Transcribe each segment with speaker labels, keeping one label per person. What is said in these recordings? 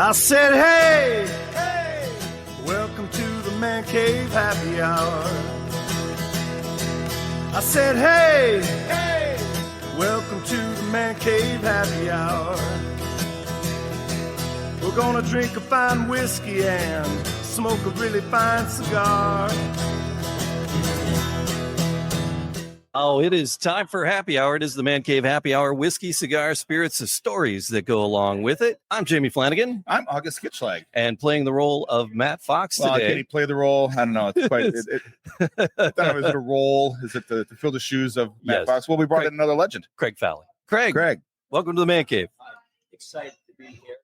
Speaker 1: I said, hey, welcome to the Man Cave Happy Hour. I said, hey, welcome to the Man Cave Happy Hour. We're gonna drink a fine whiskey and smoke a really fine cigar.
Speaker 2: Oh, it is time for happy hour. It is the Man Cave Happy Hour. Whiskey, cigar, spirits, and stories that go along with it. I'm Jamie Flanagan.
Speaker 3: I'm August Kitschlag.
Speaker 2: And playing the role of Matt Fox today.
Speaker 3: Can he play the role? I don't know. It's quite. I don't know. Is it a role? Is it to fill the shoes of Matt Fox? Well, we brought in another legend,
Speaker 2: Craig Fahle. Craig, welcome to the Man Cave.
Speaker 4: Excited to be here.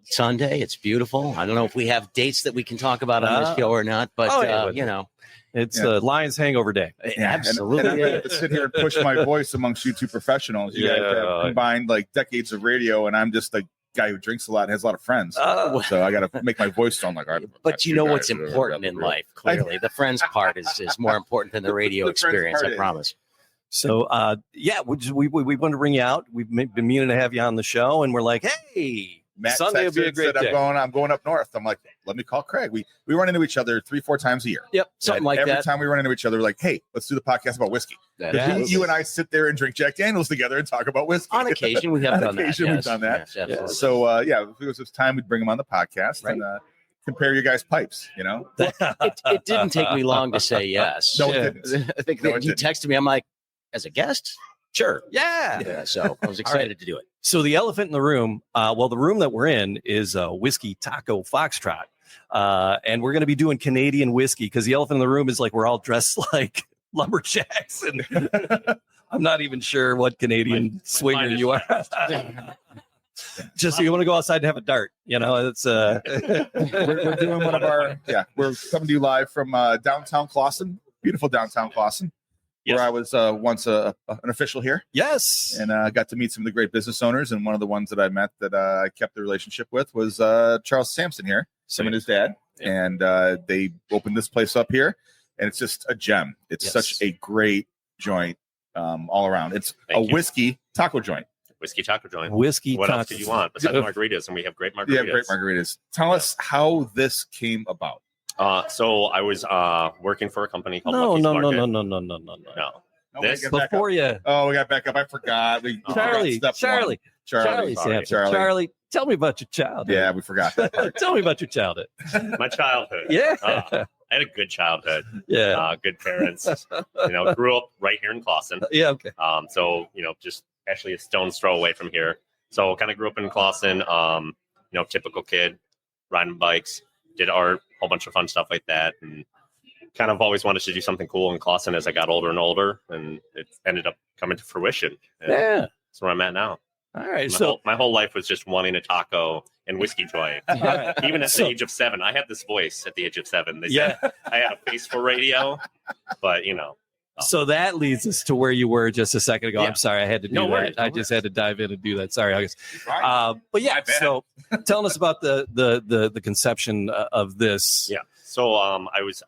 Speaker 4: Sunday, it's beautiful. I don't know if we have dates that we can talk about on this show or not, but you know.
Speaker 2: It's the Lions Hangover Day.
Speaker 4: Yeah, absolutely.
Speaker 3: And I have to sit here and push my voice amongst you two professionals. You guys have combined like decades of radio, and I'm just a guy who drinks a lot and has a lot of friends. So I got to make my voice sound like art.
Speaker 4: But you know what's important in life, clearly. The friends part is more important than the radio experience, I promise.
Speaker 2: So, we want to bring you out. We've been meaning to have you on the show, and we're like, hey,
Speaker 3: Matt
Speaker 2: Sunday will be a great day.
Speaker 3: I'm going up north. I'm like, let me call Craig. We run into each other 3-4 times a year.
Speaker 4: Yep, something like that.
Speaker 3: Every time we run into each other, we're like, hey, let's do the podcast about whiskey. You and I sit there and drink Jack Daniels together and talk about whiskey.
Speaker 4: On occasion, we have done that.
Speaker 3: We've done that.
Speaker 4: Yes,
Speaker 3: so, if it was time, we'd bring him on the podcast and compare your guys' pipes, you know?
Speaker 4: It didn't take me long to say yes.
Speaker 3: No, it didn't.
Speaker 4: I think you texted me. I'm like, as a guest? Sure.
Speaker 2: Yeah.
Speaker 4: So I was excited to do it.
Speaker 2: So the elephant in the room, the room that we're in is Whiskey Taco Foxtrot. And we're going to be doing Canadian whiskey because the elephant in the room is like we're all dressed like lumberjacks. And I'm not even sure what Canadian swinger you are. Just so you want to go outside and have a dart. You know, it's
Speaker 3: we're doing one of our, we're coming to you live from downtown Clawson, beautiful downtown Clawson. Yes. Where I was once an official here.
Speaker 2: Yes.
Speaker 3: And I got to meet some of the great business owners. And one of the ones that I met that I kept the relationship with was Charles Samson here, him and his dad. Yeah. And they opened this place up here. And it's just a gem. It's such a great joint all around. It's whiskey taco joint.
Speaker 5: Whiskey taco joint.
Speaker 2: What
Speaker 5: else do you want besides margaritas? And we have great margaritas.
Speaker 3: Yeah, great margaritas. Tell us how this came about.
Speaker 5: So I was working for a company called
Speaker 2: No.
Speaker 5: We
Speaker 2: got
Speaker 3: back up. I forgot.
Speaker 2: Charlie, tell me about your childhood.
Speaker 3: Yeah, we forgot that part.
Speaker 2: Tell me about your childhood.
Speaker 5: My childhood.
Speaker 2: Yeah.
Speaker 5: I had a good childhood.
Speaker 2: Yeah.
Speaker 5: Good parents. Grew up right here in Clawson.
Speaker 2: Yeah. Okay.
Speaker 5: So, just actually a stone's throw away from here. So kind of grew up in Clawson, typical kid, riding bikes, did art, whole bunch of fun stuff like that, and kind of always wanted to do something cool in Clawson as I got older and older, and it ended up coming to fruition. And that's where I'm at now.
Speaker 2: All right.
Speaker 5: My whole life was just wanting a taco and whiskey joint. Even at the age of 7, I had this voice at the age of 7. They said I had a face for radio, but
Speaker 2: So that leads us to where you were just a second ago. Yeah. I'm sorry, I had to do that. I just had to dive in and do that. Sorry, August. So telling us about the conception of this.
Speaker 5: Yeah. So I was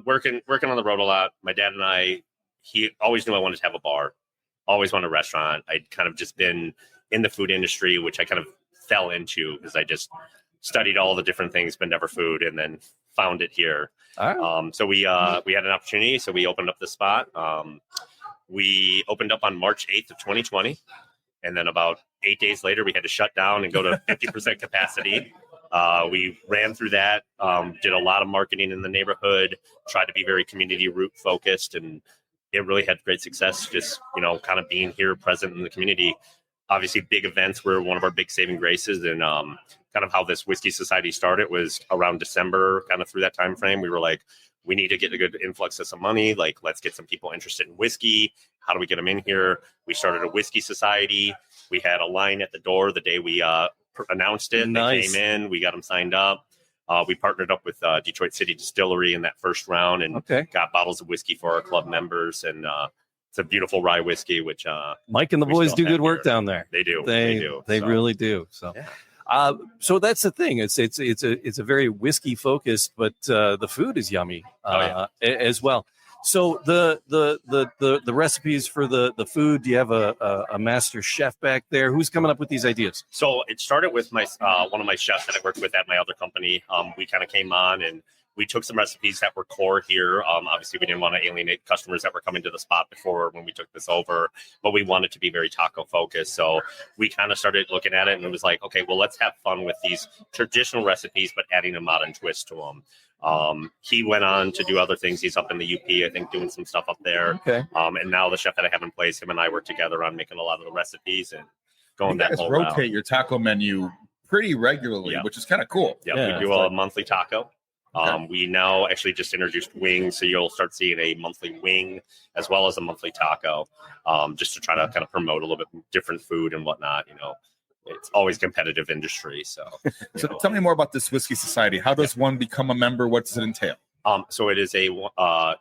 Speaker 5: working on the road a lot. My dad and he always knew I wanted to have a bar, always wanted a restaurant. I'd kind of just been in the food industry, which I kind of fell into because I just studied all the different things, but never food, and then found it here. So we had an opportunity, so we opened up the spot. We opened up on March 8th of 2020, and then about 8 days later, we had to shut down and go to 50% capacity. We ran through that, did a lot of marketing in the neighborhood, tried to be very community root focused, and it really had great success. Just kind of being here, present in the community. Obviously, big events were one of our big saving graces, and kind of how this Whiskey Society started was around December, kind of through that time frame. We were like, we need to get a good influx of some money. Like, let's get some people interested in whiskey. How do we get them in here? We started a Whiskey Society. We had a line at the door the day we announced it.
Speaker 2: Nice.
Speaker 5: They came in. We got them signed up. We partnered up with Detroit City Distillery in that first round and got bottles of whiskey for our club members. And it's a beautiful rye whiskey, which
Speaker 2: Mike and the boys do good work down there.
Speaker 5: They do.
Speaker 2: They really do. So. Yeah. So that's the thing. It's a very whiskey focused, but the food is yummy as well. So the recipes for the food, do you have a master chef back there? Who's coming up with these ideas?
Speaker 5: So it started with my one of my chefs that I worked with at my other company. We kind of came on and we took some recipes that were core here. Obviously, we didn't want to alienate customers that were coming to the spot before when we took this over, but we wanted to be very taco focused. So we kind of started looking at it and it was like, okay, well, let's have fun with these traditional recipes, but adding a modern twist to them. He went on to do other things. He's up in the UP, I think, doing some stuff up there.
Speaker 2: Okay.
Speaker 5: And now the chef that I have in place, him and I work together on making a lot of the recipes and going
Speaker 3: You
Speaker 5: that
Speaker 3: guys
Speaker 5: whole
Speaker 3: rotate
Speaker 5: route.
Speaker 3: your taco menu pretty regularly,
Speaker 5: Yeah.
Speaker 3: which is kind of cool.
Speaker 5: Yeah, we do a monthly taco. We now actually just introduced wings, so you'll start seeing a monthly wing as well as a monthly taco, just to try to kind of promote a little bit different food and whatnot. You know, it's always competitive industry. So,
Speaker 3: Tell me more about this Whiskey Society. How does one become a member? What does it entail?
Speaker 5: So it is a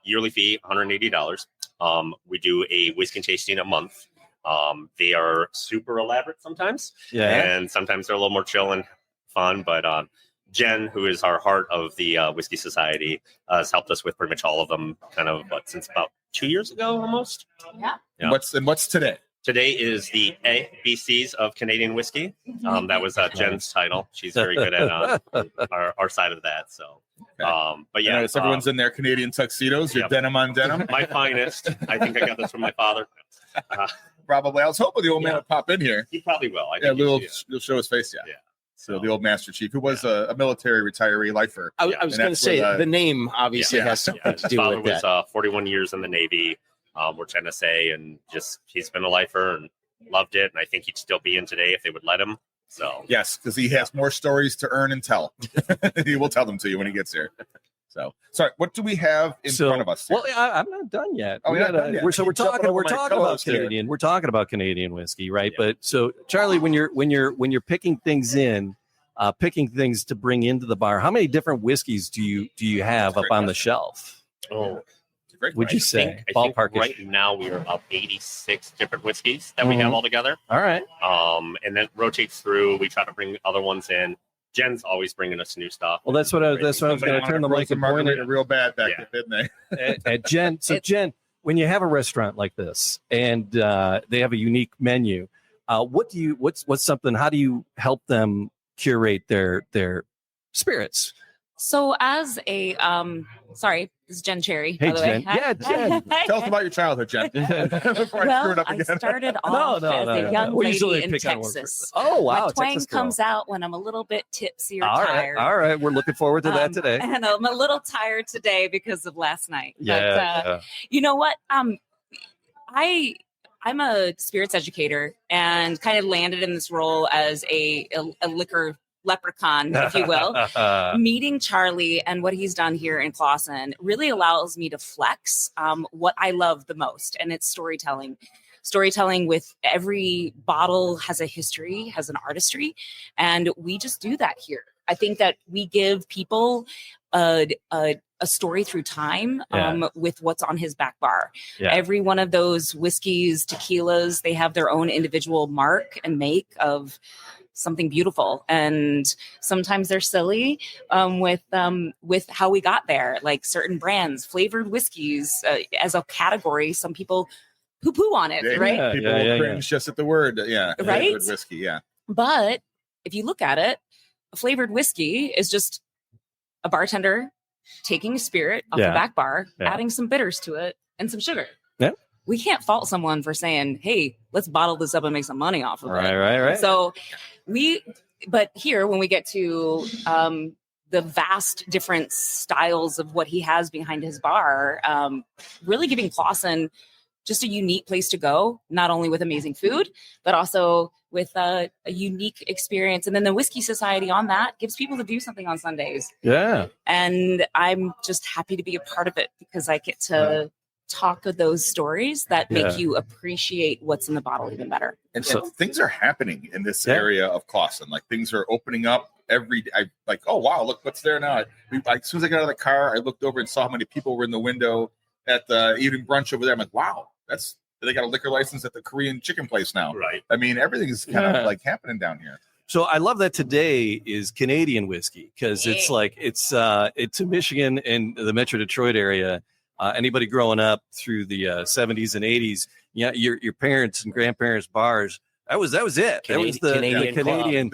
Speaker 5: yearly fee, $180. We do a whiskey tasting a month. They are super elaborate sometimes, and sometimes they're a little more chill and fun, but Jen, who is our heart of the Whiskey Society, has helped us with pretty much all of them kind of since about 2 years ago almost.
Speaker 6: Yeah.
Speaker 3: What's today?
Speaker 5: Today is the ABCs of Canadian whiskey. That was Jen's title. She's very good at our side of that. So, but yeah,
Speaker 3: everyone's in their Canadian tuxedos. Your denim on denim.
Speaker 5: My finest. I think I got this from my father.
Speaker 3: Probably. I was hoping the old man would pop in here.
Speaker 5: He probably will. I think
Speaker 3: he'll show his face.
Speaker 5: Yeah.
Speaker 3: So the old Master Chief, who was a military retiree lifer.
Speaker 4: I was going to say the name obviously has something to do
Speaker 5: father
Speaker 4: with that.
Speaker 5: was 41 years in the Navy. Which NSA, and just he's been a lifer and loved it, and I think he'd still be in today if they would let him. So
Speaker 3: yes, because he has more stories to earn and tell. He will tell them to you when he gets here. So sorry, what do we have in front of us here?
Speaker 2: Well, I'm not done yet.
Speaker 3: Oh,
Speaker 2: We're talking about Canadian. We're talking about Canadian whiskey, right?
Speaker 5: Yeah.
Speaker 2: But so Charlie, when you're picking things to bring into the bar, how many different whiskeys do you have up on the shelf?
Speaker 5: Oh.
Speaker 2: Would you say
Speaker 5: I think
Speaker 2: ballpark?
Speaker 5: Right now we are about 86 different whiskeys that we have all together.
Speaker 2: All right.
Speaker 5: And then rotates through. We try to bring other ones in. Jen's always bringing us new stuff.
Speaker 2: Well, that's what I was going to turn the mic and point
Speaker 3: margarita real bad back then, didn't they?
Speaker 2: at Jen. So Jen, when you have a restaurant like this and they have a unique menu, what's something? How do you help them curate their spirits?
Speaker 6: So as a sorry, this is Jen Cherry.
Speaker 2: Hey,
Speaker 6: by the way.
Speaker 2: Jen. Yeah, Jen.
Speaker 3: Tell us about your childhood, Jen. Before I screw it up
Speaker 6: I
Speaker 3: again.
Speaker 6: started off as a young
Speaker 2: We usually
Speaker 6: lady in
Speaker 2: pick on one
Speaker 6: Texas.
Speaker 2: Oh, wow.
Speaker 6: My twang
Speaker 2: Texas girl.
Speaker 6: comes out when I'm a little bit tipsy or
Speaker 2: All
Speaker 6: tired.
Speaker 2: right. We're looking forward to that today.
Speaker 6: And I'm a little tired today because of last night.
Speaker 2: Yeah.
Speaker 6: But you know what? I'm a spirits educator and kind of landed in this role as a liquor leprechaun, if you will. Meeting Charlie and what he's done here in Clausen really allows me to flex what I love the most, and it's storytelling. Storytelling with every bottle has a history, has an artistry, and we just do that here. I think that we give people a story through time with what's on his back bar.
Speaker 2: Yeah.
Speaker 6: Every one of those whiskeys, tequilas, they have their own individual mark and make of something beautiful, and sometimes they're silly with how we got there. Like certain brands, flavored whiskeys as a category, some people poo-poo on it, right?
Speaker 3: People will cringe just at the word,
Speaker 6: right?
Speaker 3: Flavored whiskey, yeah.
Speaker 6: But if you look at it, a flavored whiskey is just a bartender taking a spirit off the back bar, adding some bitters to it and some sugar.
Speaker 2: Yeah.
Speaker 6: We can't fault someone for saying, hey, let's bottle this up and make some money off of it.
Speaker 2: Right.
Speaker 6: So but here, when we get to the vast different styles of what he has behind his bar, really giving Clausen just a unique place to go, not only with amazing food, but also with a unique experience. And then the Whiskey Society on that gives people to do something on Sundays.
Speaker 2: Yeah.
Speaker 6: And I'm just happy to be a part of it because I get to talk of those stories that make you appreciate what's in the bottle even better.
Speaker 3: And things are happening in this area of Clausen. Like things are opening up every day. I like, oh wow, look what's there now. As soon as I got out of the car, I looked over and saw how many people were in the window at the eating brunch over there. I'm like, wow, they got a liquor license at the Korean chicken place now.
Speaker 5: Right.
Speaker 3: I mean, everything is kind of like happening down here.
Speaker 2: So I love that today is Canadian whiskey because it's like it's in Michigan and the Metro Detroit area. Anybody growing up through the 70s and 80s, your parents and grandparents' bars. That was it. That was the Canadian
Speaker 3: Crown.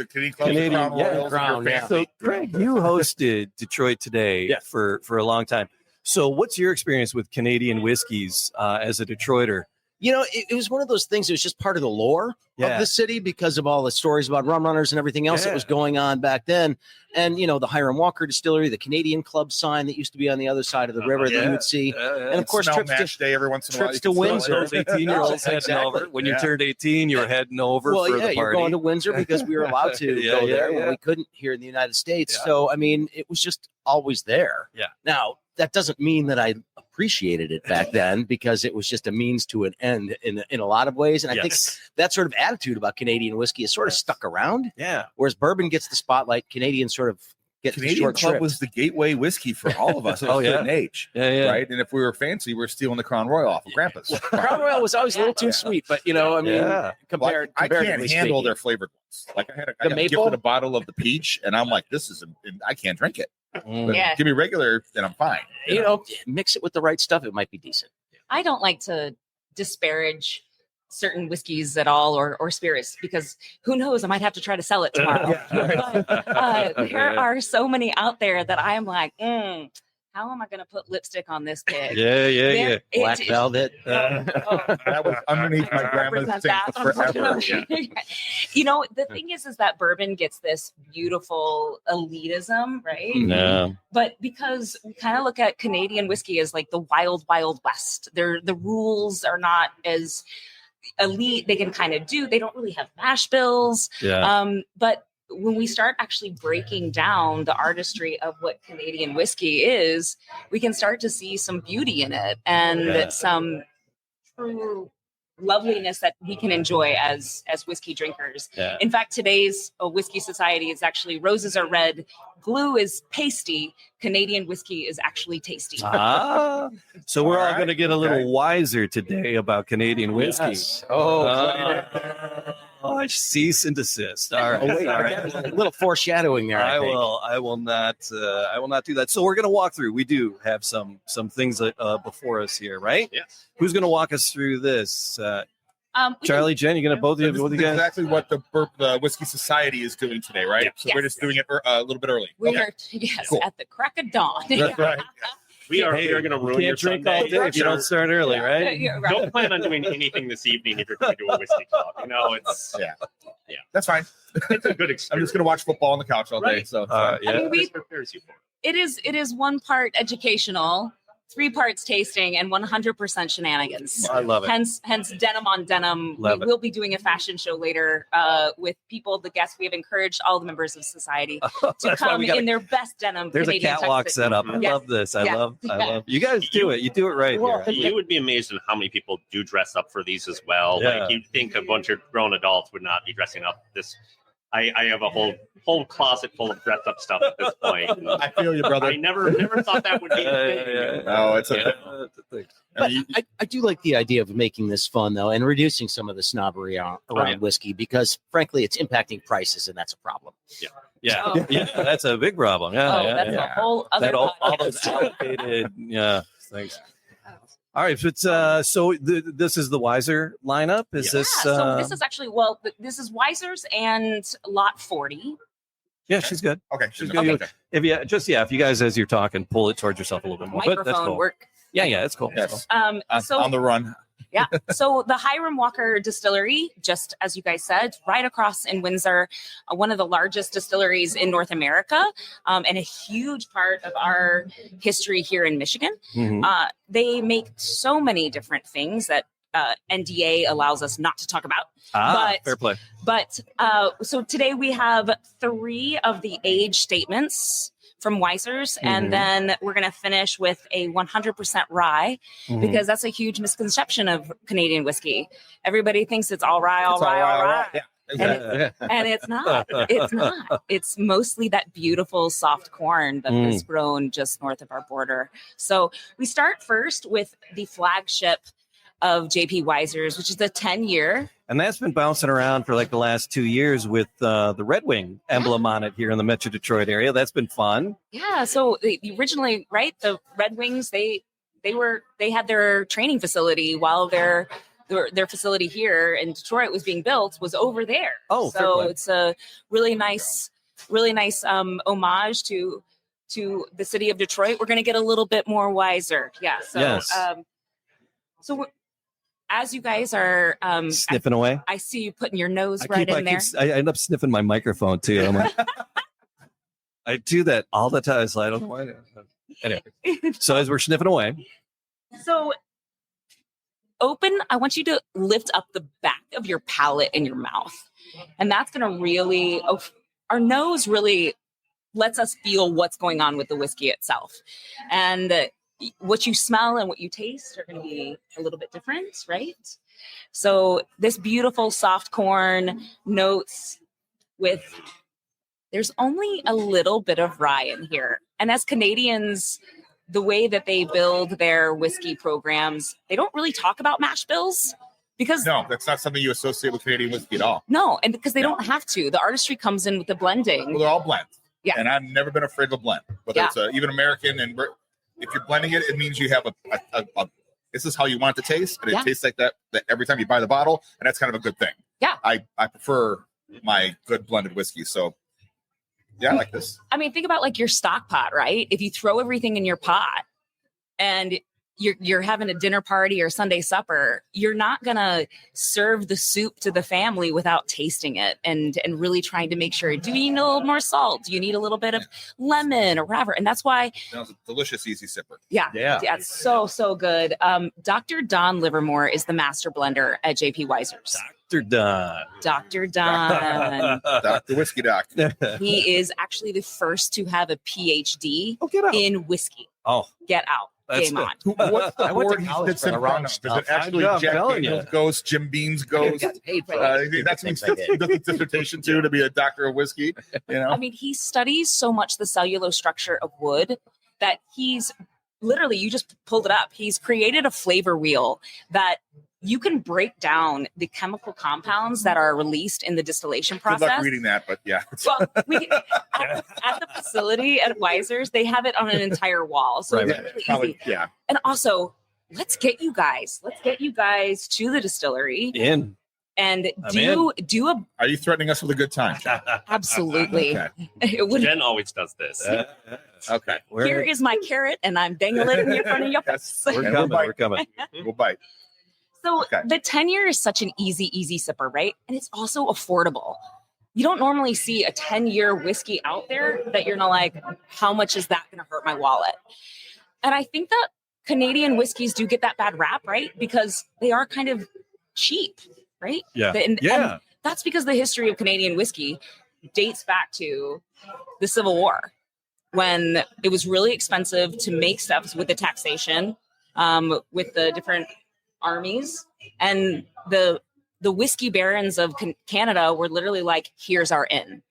Speaker 2: So, Greg, you hosted Detroit Today for a long time. So, what's your experience with Canadian whiskeys as a Detroiter?
Speaker 4: It was one of those things. It was just part of the lore of the city because of all the stories about rum runners and everything else that was going on back then. And, the Hiram Walker Distillery, the Canadian Club sign that used to be on the other side of the river that you would see. And, of course, trips
Speaker 3: day every once in a while.
Speaker 4: To Windsor.
Speaker 2: 18-year-olds heading over. When you turned 18, you were heading over for the party.
Speaker 4: You're going to Windsor because we were allowed to go there when we couldn't here in the United States. So, I mean, it was just always there.
Speaker 2: Yeah.
Speaker 4: Now, that doesn't mean that I appreciated it back then because it was just a means to an end in a lot of ways. And I think that sort of attitude about Canadian whiskey is sort of stuck around.
Speaker 2: Yeah.
Speaker 4: Whereas bourbon gets the spotlight, Canadians sort of get the
Speaker 3: Canadian
Speaker 4: short
Speaker 3: Club
Speaker 4: shrift.
Speaker 3: was the gateway whiskey for all of us at a certain age. Right? And if we were fancy, we were stealing the Crown Royal off of Grandpa's.
Speaker 4: Crown Royal was always a little too sweet, but compared,
Speaker 3: I can't handle their flavored ones. Like I got gifted a bottle of the peach, and I'm like, I can't drink it. Give me regular, and I'm fine.
Speaker 4: Mix it with the right stuff, it might be decent.
Speaker 6: I don't like to disparage certain whiskeys at all or spirits because who knows, I might have to try to sell it tomorrow. But there are so many out there that I'm like, how am I going to put lipstick on this pig?
Speaker 4: Black velvet.
Speaker 3: That was underneath my grandma's sink forever.
Speaker 6: The thing is that bourbon gets this beautiful elitism, right?
Speaker 2: No.
Speaker 6: But because we kind of look at Canadian whiskey as like the wild, wild west, the rules are not as elite. They can kind of they don't really have mash bills. But when we start actually breaking down the artistry of what Canadian whiskey is, we can start to see some beauty in it and some true loveliness that we can enjoy as whiskey drinkers. In fact, today's Whiskey Society is actually roses are red, glue is pasty, Canadian whiskey is actually tasty.
Speaker 2: So we're all going to get a little wiser today about Canadian whiskey. Cease and desist. All right.
Speaker 4: A little foreshadowing there. I
Speaker 2: will not do that. So we're going to walk through. We do have some things before us here, right?
Speaker 5: Yes.
Speaker 2: Who's going to walk us through this? Charlie, Jen, you're going to both of you guys?
Speaker 3: Exactly what the Whiskey Society is doing today, right?
Speaker 5: Yeah.
Speaker 3: So we're just doing it a little bit early.
Speaker 6: We are at the crack of dawn.
Speaker 3: That's right.
Speaker 5: We are going to ruin your
Speaker 2: drink
Speaker 5: Sunday.
Speaker 2: all day if you don't start early, right?
Speaker 5: Don't plan on doing anything this evening if you're going to do a whiskey club. It's
Speaker 3: that's fine.
Speaker 5: It's a good experience.
Speaker 3: I'm just going to watch football on the couch all day. So
Speaker 6: I mean,
Speaker 5: this prepares you for it.
Speaker 6: It is one part educational, 3 parts tasting, and 100% shenanigans.
Speaker 2: I love it.
Speaker 6: Hence denim on denim. We'll be doing a fashion show later with the guests. We have encouraged all the members of society to come in their best denim.
Speaker 2: There's
Speaker 6: Canadian
Speaker 2: a catwalk
Speaker 6: tuxedo.
Speaker 2: set up. I love this. I love you guys do it. You do it right here.
Speaker 5: You would be amazed at how many people do dress up for these as well.
Speaker 2: Yeah.
Speaker 5: Like you'd think a bunch of grown adults would not be dressing up this. I have a whole closet full of dressed up stuff at this point.
Speaker 3: I feel you, brother.
Speaker 5: I never thought that would be a thing.
Speaker 3: No, it's a
Speaker 2: thing.
Speaker 4: But I do like the idea of making this fun, though, and reducing some of the snobbery around whiskey because, frankly, it's impacting prices, and that's a problem.
Speaker 2: Yeah, that's a big problem.
Speaker 6: That's a whole other
Speaker 2: all those allocated things. All right, so this is the Weiser lineup. Is this?
Speaker 6: So this is actually this is Weiser's and Lot 40.
Speaker 2: Yeah, she's good.
Speaker 3: Okay,
Speaker 2: she's good.
Speaker 3: Okay.
Speaker 2: If you guys as you're talking, pull it towards yourself a little bit more.
Speaker 6: Microphone
Speaker 2: but that's cool.
Speaker 6: work.
Speaker 2: Yeah, it's cool.
Speaker 3: Yes.
Speaker 6: So
Speaker 3: on the run.
Speaker 6: Yeah. So the Hiram Walker Distillery, just as you guys said, right across in Windsor, one of the largest distilleries in North America, and a huge part of our history here in Michigan.
Speaker 2: Mm-hmm.
Speaker 6: They make so many different things that NDA allows us not to talk about.
Speaker 2: Fair play.
Speaker 6: But so today we have 3 of the age statements from Weiser's, and then we're going to finish with a 100% rye because that's a huge misconception of Canadian whiskey. Everybody thinks it's all rye.
Speaker 3: Yeah, exactly.
Speaker 6: And it's not. It's not. It's mostly that beautiful soft corn that is grown just north of our border. So we start first with the flagship of JP Weiser's, which is the 10-year.
Speaker 2: And that's been bouncing around for like the last 2 years with the Red Wing emblem on it here in the Metro Detroit area. That's been fun.
Speaker 6: Yeah. So originally, right, the Red Wings, they they had their training facility while their facility here in Detroit was being built was over there.
Speaker 2: Oh, fair
Speaker 6: so
Speaker 2: play.
Speaker 6: it's a really nice homage to the city of Detroit. We're going to get a little bit more Weiser. Yeah. So,
Speaker 2: Yes.
Speaker 6: As you guys are
Speaker 2: Sniffing away.
Speaker 6: I see you putting your nose right in there.
Speaker 2: I end up sniffing my microphone too. I'm like, I do that all the time, so I don't know why. Anyway, so as we're sniffing away,
Speaker 6: So I want you to lift up the back of your palate and your mouth. And that's going to really, our nose really lets us feel what's going on with the whiskey itself. And what you smell and what you taste are going to be a little bit different, right? So this beautiful soft corn notes there's only a little bit of rye in here. And as Canadians, the way that they build their whiskey programs, they don't really talk about mash bills because
Speaker 3: No, that's not something you associate with Canadian whiskey at all.
Speaker 6: no, and because they don't have to. The artistry comes in with the blending.
Speaker 3: Well, they're all blends.
Speaker 6: Yeah.
Speaker 3: And I've never been afraid of a blend, whether it's even American. And if you're blending it, it means you have a this is how you want it to taste. And it tastes like that every time you buy the bottle. And that's kind of a good thing.
Speaker 6: Yeah.
Speaker 3: I prefer my good blended whiskey. So yeah, I like this.
Speaker 6: I mean, think about like your stock pot, right? If you throw everything in your pot and you're having a dinner party or Sunday supper, you're not gonna serve the soup to the family without tasting it and really trying to make sure, do you need a little more salt? Do you need a little bit of lemon or whatever? And that's why
Speaker 3: That was a delicious, easy sipper.
Speaker 2: Yeah.
Speaker 6: it's so good. Dr. Don Livermore is the master blender at JP Weiser's.
Speaker 2: Dr. Don.
Speaker 6: Dr. Don.
Speaker 3: Dr. Whiskey Doc.
Speaker 6: He is actually the first to have a PhD
Speaker 2: Get out.
Speaker 6: in whiskey.
Speaker 2: Oh,
Speaker 6: Get out.
Speaker 2: That's
Speaker 6: Game on.
Speaker 3: What's the
Speaker 4: I went to
Speaker 3: board he
Speaker 4: college
Speaker 3: sits
Speaker 4: for
Speaker 3: in
Speaker 4: the
Speaker 3: front
Speaker 4: wrong
Speaker 3: of?
Speaker 4: stuff.
Speaker 3: Does it actually
Speaker 2: I'm
Speaker 3: Jack
Speaker 2: telling
Speaker 3: Daniels
Speaker 2: you.
Speaker 3: ghost, Jim Beam's ghost?
Speaker 4: Got paid for that.
Speaker 3: That's what he
Speaker 4: Things I did.
Speaker 3: does his dissertation to be a doctor of whiskey. You know,
Speaker 6: I mean, he studies so much the cellulose structure of wood that he's literally, you just pulled it up. He's created a flavor wheel that you can break down the chemical compounds that are released in the distillation
Speaker 3: good luck
Speaker 6: process.
Speaker 3: reading that, but yeah.
Speaker 6: Well, at the facility at Weiser's, they have it on an entire wall. So
Speaker 2: Right,
Speaker 6: it's
Speaker 2: right.
Speaker 6: really
Speaker 3: Probably,
Speaker 6: easy.
Speaker 3: yeah.
Speaker 6: And also, let's get you guys to the distillery
Speaker 2: in.
Speaker 6: and
Speaker 2: I'm
Speaker 6: do a
Speaker 3: Are you threatening us with a good time? John?
Speaker 6: absolutely.
Speaker 3: Okay.
Speaker 6: It would,
Speaker 5: Jen always does this.
Speaker 3: Okay.
Speaker 6: here is my carrot, and I'm dangling it in front of your
Speaker 3: Yes.
Speaker 6: face.
Speaker 2: We're
Speaker 3: And
Speaker 2: coming.
Speaker 3: we'll bite.
Speaker 2: We're coming.
Speaker 3: We'll bite.
Speaker 6: So
Speaker 3: Okay.
Speaker 6: the 10-year is such an easy sipper, right? And it's also affordable. You don't normally see a 10-year whiskey out there that you're not like, how much is that going to hurt my wallet? And I think that Canadian whiskeys do get that bad rap, right? Because they are kind of cheap, right?
Speaker 2: Yeah.
Speaker 6: And
Speaker 2: Yeah.
Speaker 6: that's because the history of Canadian whiskey dates back to the Civil War, when it was really expensive to make stuff with the taxation, with the different armies, and the whiskey barons of Canada were literally like, here's our in.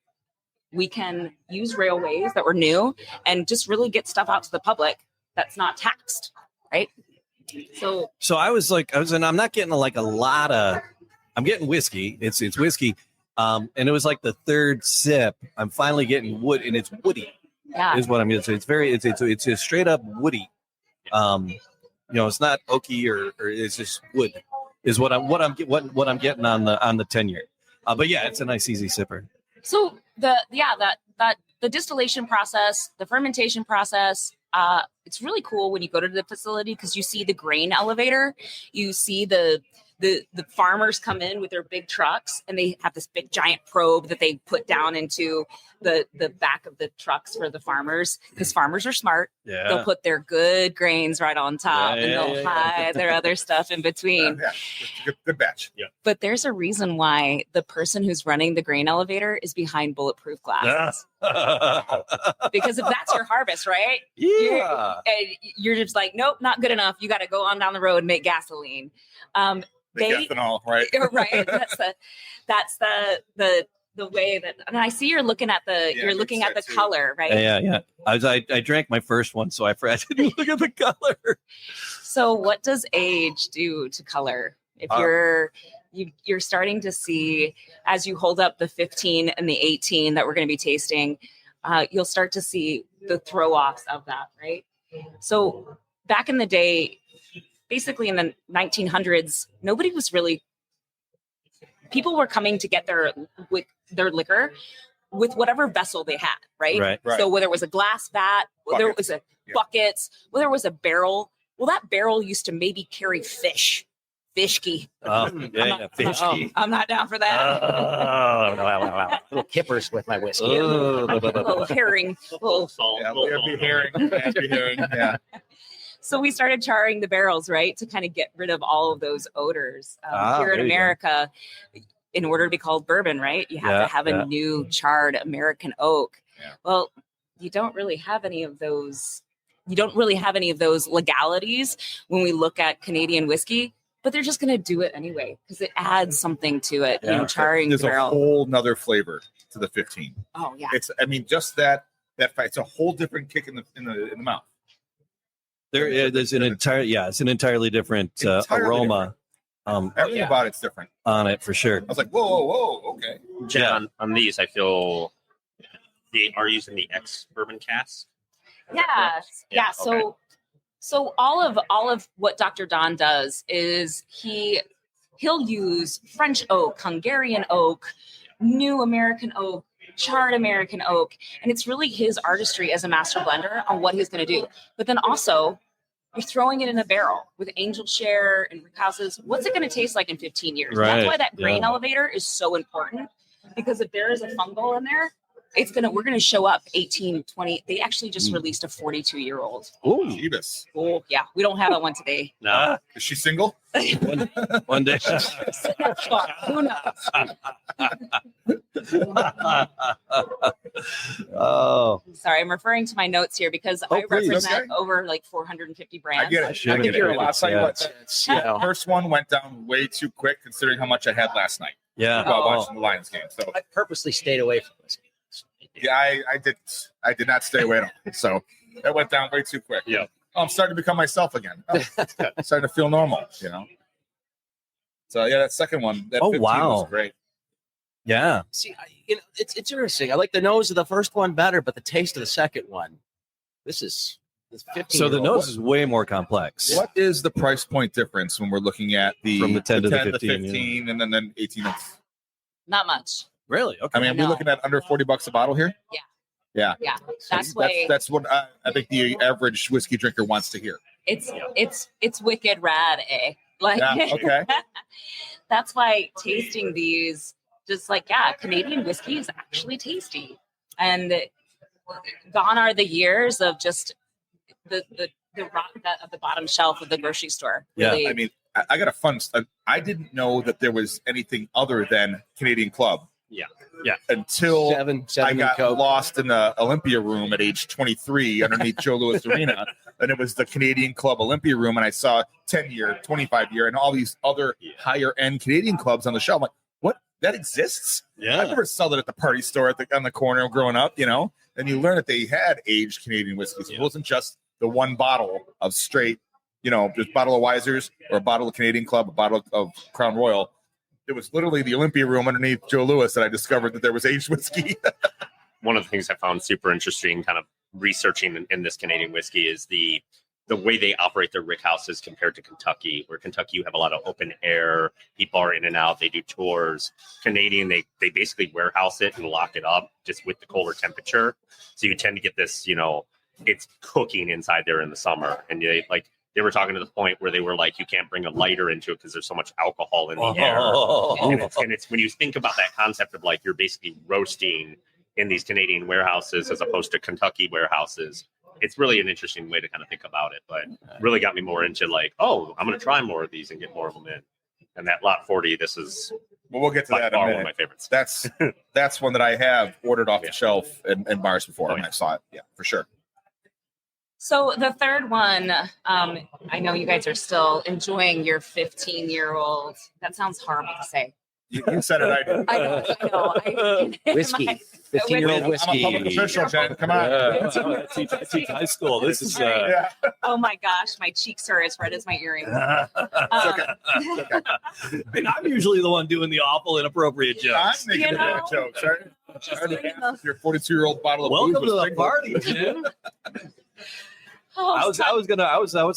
Speaker 6: We can use railways that were new and just really get stuff out to the public that's not taxed, right? So
Speaker 2: I'm not getting like a lot of, I'm getting whiskey. It's whiskey. And it was like the third sip. I'm finally getting wood, and it's woody
Speaker 6: yeah,
Speaker 2: is what I'm getting. So it's a straight up woody. It's not oaky or it's just wood is what I'm getting on the 10-year. But yeah, it's a nice easy sipper.
Speaker 6: so the distillation process, the fermentation process, it's really cool when you go to the facility because you see the grain elevator, you see the farmers come in with their big trucks, and they have this big giant probe that they put down into the back of the trucks for the farmers, because farmers are smart.
Speaker 2: Yeah.
Speaker 6: They'll put their good grains right on top,
Speaker 2: Yeah,
Speaker 6: and
Speaker 2: yeah,
Speaker 6: they'll
Speaker 2: yeah.
Speaker 6: hide their other stuff in between.
Speaker 3: Yeah. It's a good batch. Yeah.
Speaker 6: But there's a reason why the person who's running the grain elevator is behind bulletproof glass. Because if that's your harvest, right?
Speaker 2: Yeah.
Speaker 6: You're just like, nope, not good enough. You got to go on down the road and make gasoline.
Speaker 3: The ethanol, right?
Speaker 6: Right. That's the way that, and I see you're looking at the
Speaker 3: too.
Speaker 6: color, right?
Speaker 2: Yeah. I drank my first one, so I didn't look at the color.
Speaker 6: So what does age do to color? If you're starting to see, as you hold up the 15 and the 18 that we're going to be tasting, you'll start to see the throw offs of that, right? So back in the day, basically in the 1900s, nobody was really, people were coming to get their liquor with whatever vessel they had, right?
Speaker 3: Right.
Speaker 6: So whether it was a glass vat, whether it was a buckets, whether it was a barrel, well, that barrel used to maybe carry fishki.
Speaker 2: Fishki.
Speaker 6: I'm not down for that.
Speaker 4: Little kippers with my whiskey.
Speaker 6: Little herring. Little.
Speaker 3: Herring. Yeah.
Speaker 6: So we started charring the barrels, right, to kind of get rid of all of those odors. Here in
Speaker 2: there you go.
Speaker 6: America, in order to be called bourbon, right, you have to have a new charred American oak.
Speaker 3: Yeah.
Speaker 6: Well, you don't really have any of those. You don't really have any of those legalities when we look at Canadian whiskey, but they're just going to do it anyway because it adds something to it. You know, charring
Speaker 3: There's
Speaker 6: the barrel.
Speaker 3: a whole nother flavor to the 15.
Speaker 6: Oh yeah.
Speaker 3: It's, I mean, just that fight. It's a whole different kick in the mouth.
Speaker 2: There's an it's an entirely different aroma.
Speaker 3: Everything about it's different
Speaker 2: on it for sure.
Speaker 3: I was like, whoa, okay.
Speaker 5: Jen, on these, I feel they are using the ex-bourbon cask.
Speaker 6: Yeah. So all of what Dr. Don does is he'll use French oak, Hungarian oak, new American oak, charred American oak, and it's really his artistry as a master blender on what he's going to do. But then also, you're throwing it in a barrel with angel share and rickhouses. What's it going to taste like in 15 years?
Speaker 2: Right.
Speaker 6: That's why that grain elevator is so important, because if there is a fungal in there, we're going to show up 18, 20. They actually just released a 42-year-old.
Speaker 2: Ooh,
Speaker 3: Jeebus.
Speaker 6: Oh, yeah. We don't have that one today.
Speaker 5: No.
Speaker 3: Is she single?
Speaker 2: one day.
Speaker 6: Who knows?
Speaker 2: Oh,
Speaker 6: Sorry, I'm referring to my notes here because I
Speaker 2: please.
Speaker 6: represent over like 450 brands.
Speaker 3: I get it.
Speaker 2: I get it.
Speaker 3: I'll tell you what. The first one went down way too quick considering how much I had last night
Speaker 2: yeah.
Speaker 3: while watching the Lions game. So
Speaker 4: I purposely stayed away from whiskey.
Speaker 3: yeah, I did not stay away at all. So it went down way too quick.
Speaker 5: Yeah.
Speaker 3: Oh, I'm starting to become myself again. Oh, I'm starting to feel normal, you know. So yeah, that second one, that 15 was great.
Speaker 2: Yeah.
Speaker 4: See, it's interesting. I like the nose of the first one better, but the taste of the second one. This 15.
Speaker 2: So the nose is way more complex.
Speaker 3: What is the price point difference when we're looking at
Speaker 2: From the 10 to the 15,
Speaker 3: 15 and then 18?
Speaker 6: Not much.
Speaker 2: Really? Okay.
Speaker 3: I mean, are we looking at under $40 a bottle here?
Speaker 6: Yeah. That's why
Speaker 3: That's what I think the average whiskey drinker wants to hear.
Speaker 6: it's wicked rad, eh? Like,
Speaker 3: Yeah, okay.
Speaker 6: That's why tasting these, just like, Canadian whiskey is actually tasty. And gone are the years of just the rock at the bottom shelf of the grocery store. Really.
Speaker 3: Yeah, I mean, I got a fun. I didn't know that there was anything other than Canadian Club.
Speaker 5: Yeah.
Speaker 3: Until
Speaker 4: seven
Speaker 3: I got
Speaker 4: Coke.
Speaker 3: lost in the Olympia room at age 23 underneath Joe Louis Arena, and it was the Canadian Club Olympia room, and I saw 10-year, 25-year, and all these other higher end Canadian clubs on the shelf. I'm like, what? That exists?
Speaker 2: Yeah.
Speaker 3: I never saw that at the party store on the corner growing up, you know. And you learn that they had aged Canadian whiskeys. It wasn't just the one bottle of straight, you know, just bottle of Weisers or a bottle of Canadian Club, a bottle of Crown Royal. It was literally the Olympia room underneath Joe Louis that I discovered that there was aged whiskey.
Speaker 5: One of the things I found super interesting kind of researching in this Canadian whiskey is the way they operate their rick houses compared to Kentucky, where Kentucky you have a lot of open air, people are in and out, they do tours. Canadian, they basically warehouse it and lock it up just with the colder temperature. So you tend to get this, you know, it's cooking inside there in the summer. And they were talking to the point where they were like, you can't bring a lighter into it because there's so much alcohol in the air. And it's when you think about that concept of like, you're basically roasting in these Canadian warehouses as opposed to Kentucky warehouses. It's really an interesting way to kind of think about it, but really got me more into like, oh, I'm going to try more of these and get more of them in. And that lot 40, this is
Speaker 3: we'll get to
Speaker 5: by
Speaker 3: that in a
Speaker 5: far
Speaker 3: minute.
Speaker 5: one of my favorites.
Speaker 3: That's one that I have ordered off the shelf in bars before, and I saw it. Yeah, for sure.
Speaker 6: So the third one, I know you guys are still enjoying your 15-year-old. That sounds horrible to say.
Speaker 3: You said it, I did.
Speaker 6: I know.
Speaker 4: Whiskey. 15-year-old
Speaker 3: I'm a
Speaker 4: whiskey.
Speaker 3: public official, Jen. Come on.
Speaker 2: I teach high school. This is
Speaker 3: Yeah.
Speaker 6: Oh my gosh, my cheeks are as red as my earrings.
Speaker 2: and I'm usually the one doing the awful, inappropriate
Speaker 3: I'm
Speaker 2: jokes.
Speaker 3: making
Speaker 6: You
Speaker 3: a
Speaker 6: know,
Speaker 3: joke. Sorry.
Speaker 6: just
Speaker 3: Sorry to
Speaker 6: like
Speaker 3: ask if your 42-year-old bottle of
Speaker 2: Welcome
Speaker 3: booze
Speaker 2: to
Speaker 3: was
Speaker 2: the
Speaker 3: single.
Speaker 2: party, Jim.
Speaker 6: Oh,
Speaker 2: I was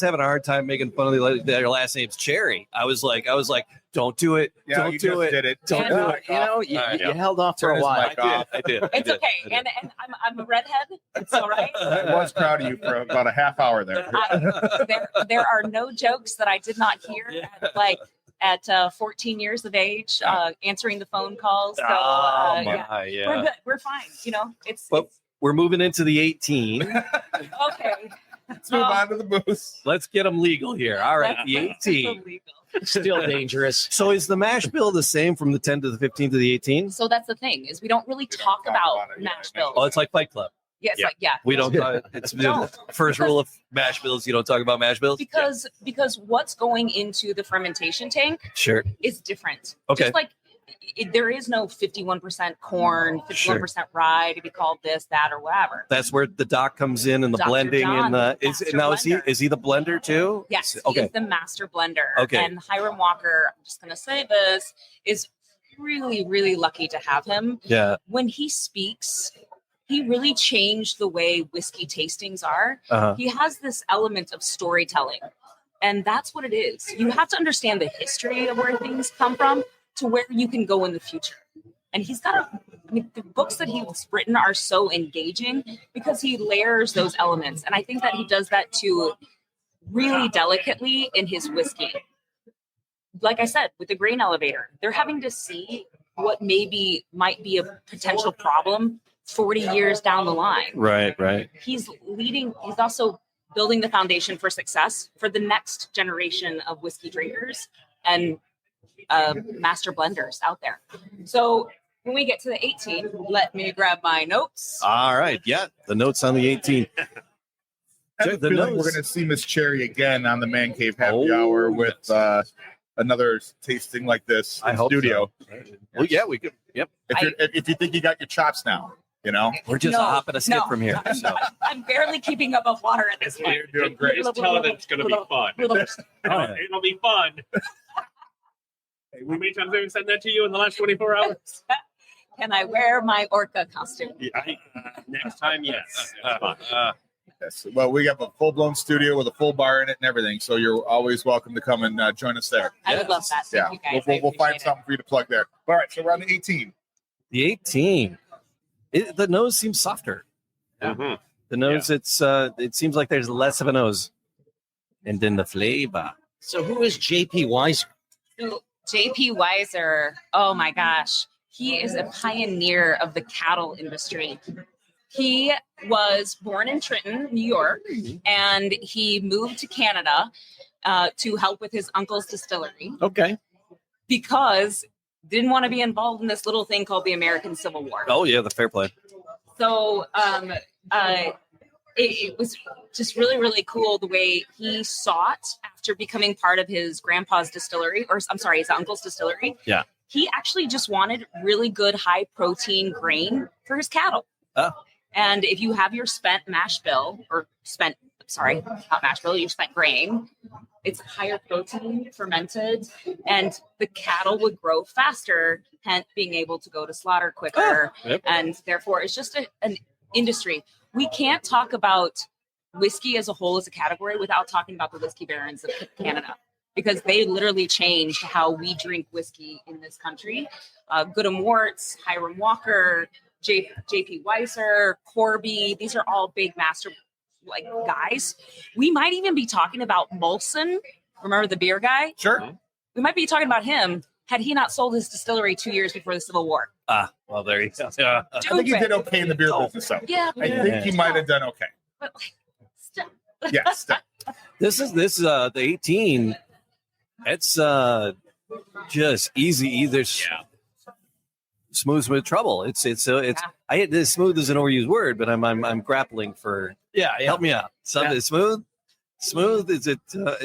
Speaker 2: having a hard time making fun of their last name's Cherry. I was like, don't do it.
Speaker 3: Yeah,
Speaker 2: Don't
Speaker 3: you
Speaker 2: do
Speaker 3: just
Speaker 2: it.
Speaker 3: did it.
Speaker 2: Don't
Speaker 4: You
Speaker 2: do
Speaker 4: know,
Speaker 2: it.
Speaker 4: you held off for
Speaker 3: Turn
Speaker 4: a
Speaker 3: his
Speaker 4: while.
Speaker 3: mic off.
Speaker 2: I did.
Speaker 6: It's okay. And I'm a redhead. It's all right.
Speaker 3: I was proud of you for about a half hour there.
Speaker 6: There are no jokes that I did not hear at 14 years of age, answering the phone calls. So
Speaker 2: yeah.
Speaker 6: we're good. We're fine.
Speaker 2: But we're moving into the 18.
Speaker 6: okay.
Speaker 3: Let's move on to the booze.
Speaker 2: Let's get them legal here. All right, the 18.
Speaker 6: Illegal.
Speaker 4: Still dangerous.
Speaker 2: So is the mash bill the same from the 10 to the 15 to the 18?
Speaker 6: So that's the thing is we don't really
Speaker 3: We don't
Speaker 6: talk
Speaker 3: talk
Speaker 6: about
Speaker 3: about it,
Speaker 6: mash
Speaker 3: yeah.
Speaker 6: bills.
Speaker 2: Oh, it's like Fight Club.
Speaker 6: Yes,
Speaker 5: Yeah.
Speaker 2: We don't. It's the
Speaker 6: Don't.
Speaker 2: first rule of mash bills. You don't talk about mash bills.
Speaker 6: because what's going into the fermentation tank
Speaker 2: Sure.
Speaker 6: is different.
Speaker 2: Okay.
Speaker 6: Just like there is no 51% corn, 51% rye to be called this, that, or whatever.
Speaker 2: That's where the doc comes in and the
Speaker 6: Dr.
Speaker 2: blending
Speaker 6: John,
Speaker 2: and
Speaker 6: the master blender.
Speaker 2: is he the blender too?
Speaker 6: Yes, he
Speaker 2: Okay.
Speaker 6: is the master blender.
Speaker 2: Okay.
Speaker 6: And Hiram Walker, I'm just going to say this, is really, really lucky to have him.
Speaker 2: Yeah.
Speaker 6: When he speaks, he really changed the way whiskey tastings are.
Speaker 2: Uh-huh.
Speaker 6: He has this element of storytelling. And that's what it is. You have to understand the history of where things come from to where you can go in the future. And he's got the books that he's written are so engaging because he layers those elements. And I think that he does that too really delicately in his whiskey. Like I said, with the grain elevator, they're having to see what might be a potential problem 40 years down the line.
Speaker 2: Right.
Speaker 6: He's also building the foundation for success for the next generation of whiskey drinkers and master blenders out there. So when we get to the 18, let me grab my notes.
Speaker 2: All right. Yeah. The notes on the 18.
Speaker 3: I have a
Speaker 2: The
Speaker 3: feeling
Speaker 2: nose.
Speaker 3: we're going to see Miss Cherry again on the Man Cave Happy
Speaker 2: Oh,
Speaker 3: Hour with another tasting like this in
Speaker 2: I hope
Speaker 3: studio.
Speaker 2: so. Well, yeah, we could. Yep.
Speaker 3: If you think you got your chops now,
Speaker 2: We're just
Speaker 6: No,
Speaker 2: a hop and a skip
Speaker 6: no.
Speaker 2: from here. So.
Speaker 6: I'm barely keeping up with water at this point.
Speaker 3: you're doing great.
Speaker 5: Just tell them it's going to be fun.
Speaker 2: yeah.
Speaker 5: It'll be fun. How many times have I said that to you in the last 24 hours?
Speaker 6: Can I wear my orca costume?
Speaker 5: Next time, yes. That's fine.
Speaker 3: Yes. Well, we have a full-blown studio with a full bar in it and everything, so you're always welcome to come and join us there.
Speaker 6: I would love that.
Speaker 3: Yeah,
Speaker 6: Thank you guys.
Speaker 3: we'll
Speaker 6: I
Speaker 3: find
Speaker 6: appreciate it.
Speaker 3: something for you to plug there. All right, so we're on the 18.
Speaker 2: The 18. The nose seems softer.
Speaker 5: Mhm.
Speaker 2: The nose, it seems like there's less of a nose. And then the flavor.
Speaker 4: So who is JP Weiser?
Speaker 6: So, JP Weiser, oh my gosh, he is a pioneer of the cattle industry. He was born in Trenton, New York, and he moved to Canada to help with his uncle's distillery
Speaker 2: Okay.
Speaker 6: because didn't want to be involved in this little thing called the American Civil War.
Speaker 2: Oh, yeah, the fair play.
Speaker 6: So it was just really, really cool the way he sought after becoming part of his grandpa's distillery, or I'm sorry, his uncle's distillery.
Speaker 2: Yeah.
Speaker 6: He actually just wanted really good high protein grain for his cattle.
Speaker 2: Oh.
Speaker 6: And if you have your spent mash bill not mash bill, your spent grain, it's higher protein, fermented, and the cattle would grow faster, hence being able to go to slaughter quicker.
Speaker 2: Yep.
Speaker 6: And therefore, it's just an industry. We can't talk about whiskey as a whole as a category without talking about the whiskey barons of Canada, because they literally changed how we drink whiskey in this country. Good Morts, Hiram Walker, JP Weiser, Corby, these are all big master guys. We might even be talking about Molson. Remember the beer guy?
Speaker 3: Sure.
Speaker 6: We might be talking about him had he not sold his distillery 2 years before the Civil War.
Speaker 2: Well, there you go. Yeah.
Speaker 3: I think he did okay in the beer business, though.
Speaker 6: Yeah.
Speaker 3: I think he might have done okay.
Speaker 6: But still.
Speaker 3: Yes.
Speaker 2: This is the 18. It's just easy. There's smooth trouble. It's smooth is an overused word, but I'm grappling for help me out. Something smooth is it? But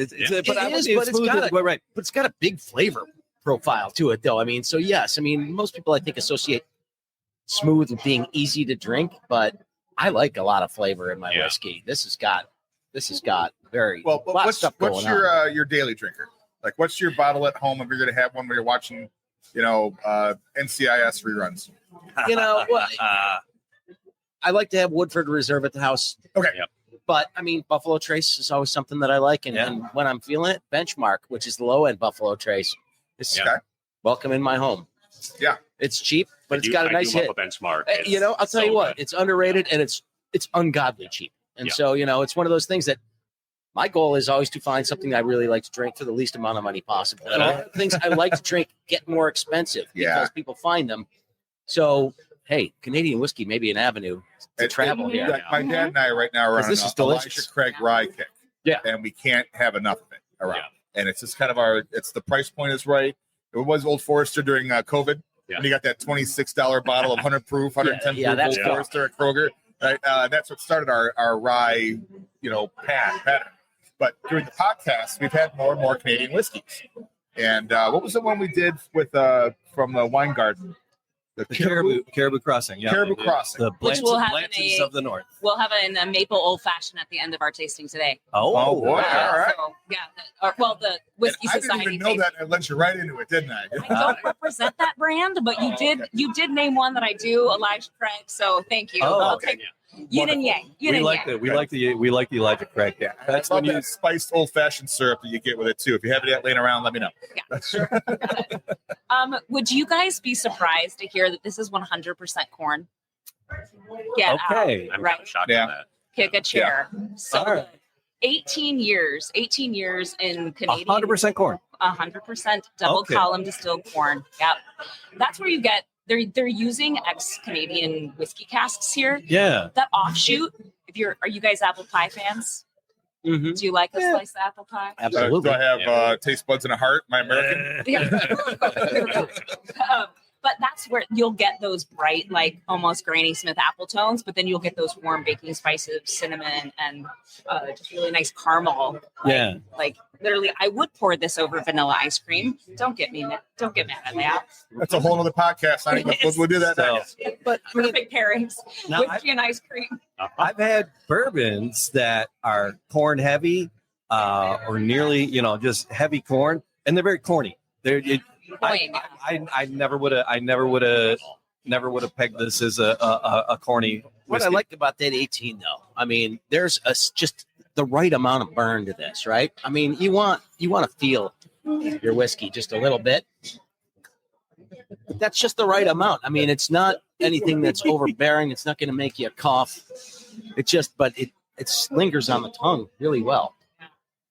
Speaker 4: But it's got a big flavor profile to it, though. I mean, so yes, I mean, most people I think associate smooth with being easy to drink, but I like a lot of flavor in my whiskey. This has got very
Speaker 3: Well,
Speaker 4: lot of stuff going
Speaker 3: what's
Speaker 4: on.
Speaker 3: your daily drinker? Like, what's your bottle at home if you're going to have one when you're watching, NCIS reruns?
Speaker 4: I like to have Woodford Reserve at the house.
Speaker 3: Okay.
Speaker 5: Yep.
Speaker 4: But I mean, Buffalo Trace is always something that I like, and when I'm feeling it, Benchmark, which is the low end Buffalo Trace, is welcome in my home.
Speaker 3: Yeah,
Speaker 4: it's cheap, but it's got a nice hit.
Speaker 5: Benchmark,
Speaker 4: I'll tell you what, it's underrated and it's ungodly cheap. And so it's one of those things that my goal is always to find something that I really like to drink for the least amount of money possible. And all the things I like to drink get more expensive because people find them. So, hey, Canadian whiskey may be an avenue to travel here.
Speaker 3: My dad and I right now are on
Speaker 4: this is
Speaker 3: Elijah Craig rye kick.
Speaker 4: Yeah.
Speaker 3: And we can't have enough of it around. Yeah. And it's just kind of it's the price point is right. It was Old Forester during COVID. Yeah. And you got that $26 bottle of 100 proof, 110 proof Old Forester at Kroger. Right? That's what started our rye, pattern. But during the podcast, we've had more and more Canadian whiskeys. And what was the one we did with from the wine garden?
Speaker 2: The Caribou Crossing. Yeah.
Speaker 3: Caribou Crossing.
Speaker 2: The Blanches of the North.
Speaker 6: We'll have a maple old fashioned at the end of our tasting today.
Speaker 3: Oh boy. All right.
Speaker 6: So, the Whiskey Society.
Speaker 3: I didn't even know that. I let you right into it, didn't I?
Speaker 6: I don't represent that brand, but you did name one that I do, Elijah Craig. So thank you. I'll take yin and yang. We like
Speaker 2: the Elijah Craig. Yeah.
Speaker 3: That's when that spiced old fashioned syrup that you get with it too. If you have it laying around, let me know.
Speaker 6: Yeah, sure. Would you guys be surprised to hear that this is 100% corn? Get out.
Speaker 5: I'm kind of shocked on that.
Speaker 6: Kick a chair. Yeah. So good. 18 years in Canadian.
Speaker 2: 100% corn.
Speaker 6: 100% double column distilled corn. Yep. That's where you get. They're using ex-Canadian whiskey casks here.
Speaker 2: Yeah.
Speaker 6: That offshoot. Are you guys apple pie fans? Mm-hmm. Do you like a slice of apple pie?
Speaker 4: Absolutely.
Speaker 3: Do I have taste buds and a heart? My American.
Speaker 6: But that's where you'll get those bright, like almost Granny Smith apple tones, but then you'll get those warm baking spices, cinnamon, and just really nice caramel. Like literally, I would pour this over vanilla ice cream. Don't get mad at that.
Speaker 3: That's a whole other podcast. We'll do that next.
Speaker 6: But perfect pairings, whiskey and ice cream.
Speaker 2: I've had bourbons that are corn heavy, or nearly, just heavy corn, and they're very corny. I never would have pegged this as a corny whiskey.
Speaker 4: What I liked about that 18 though, I mean, there's just the right amount of burn to this, right? I mean, you want to feel your whiskey just a little bit. That's just the right amount. I mean, it's not anything that's overbearing. It's not going to make you cough. It lingers on the tongue really well.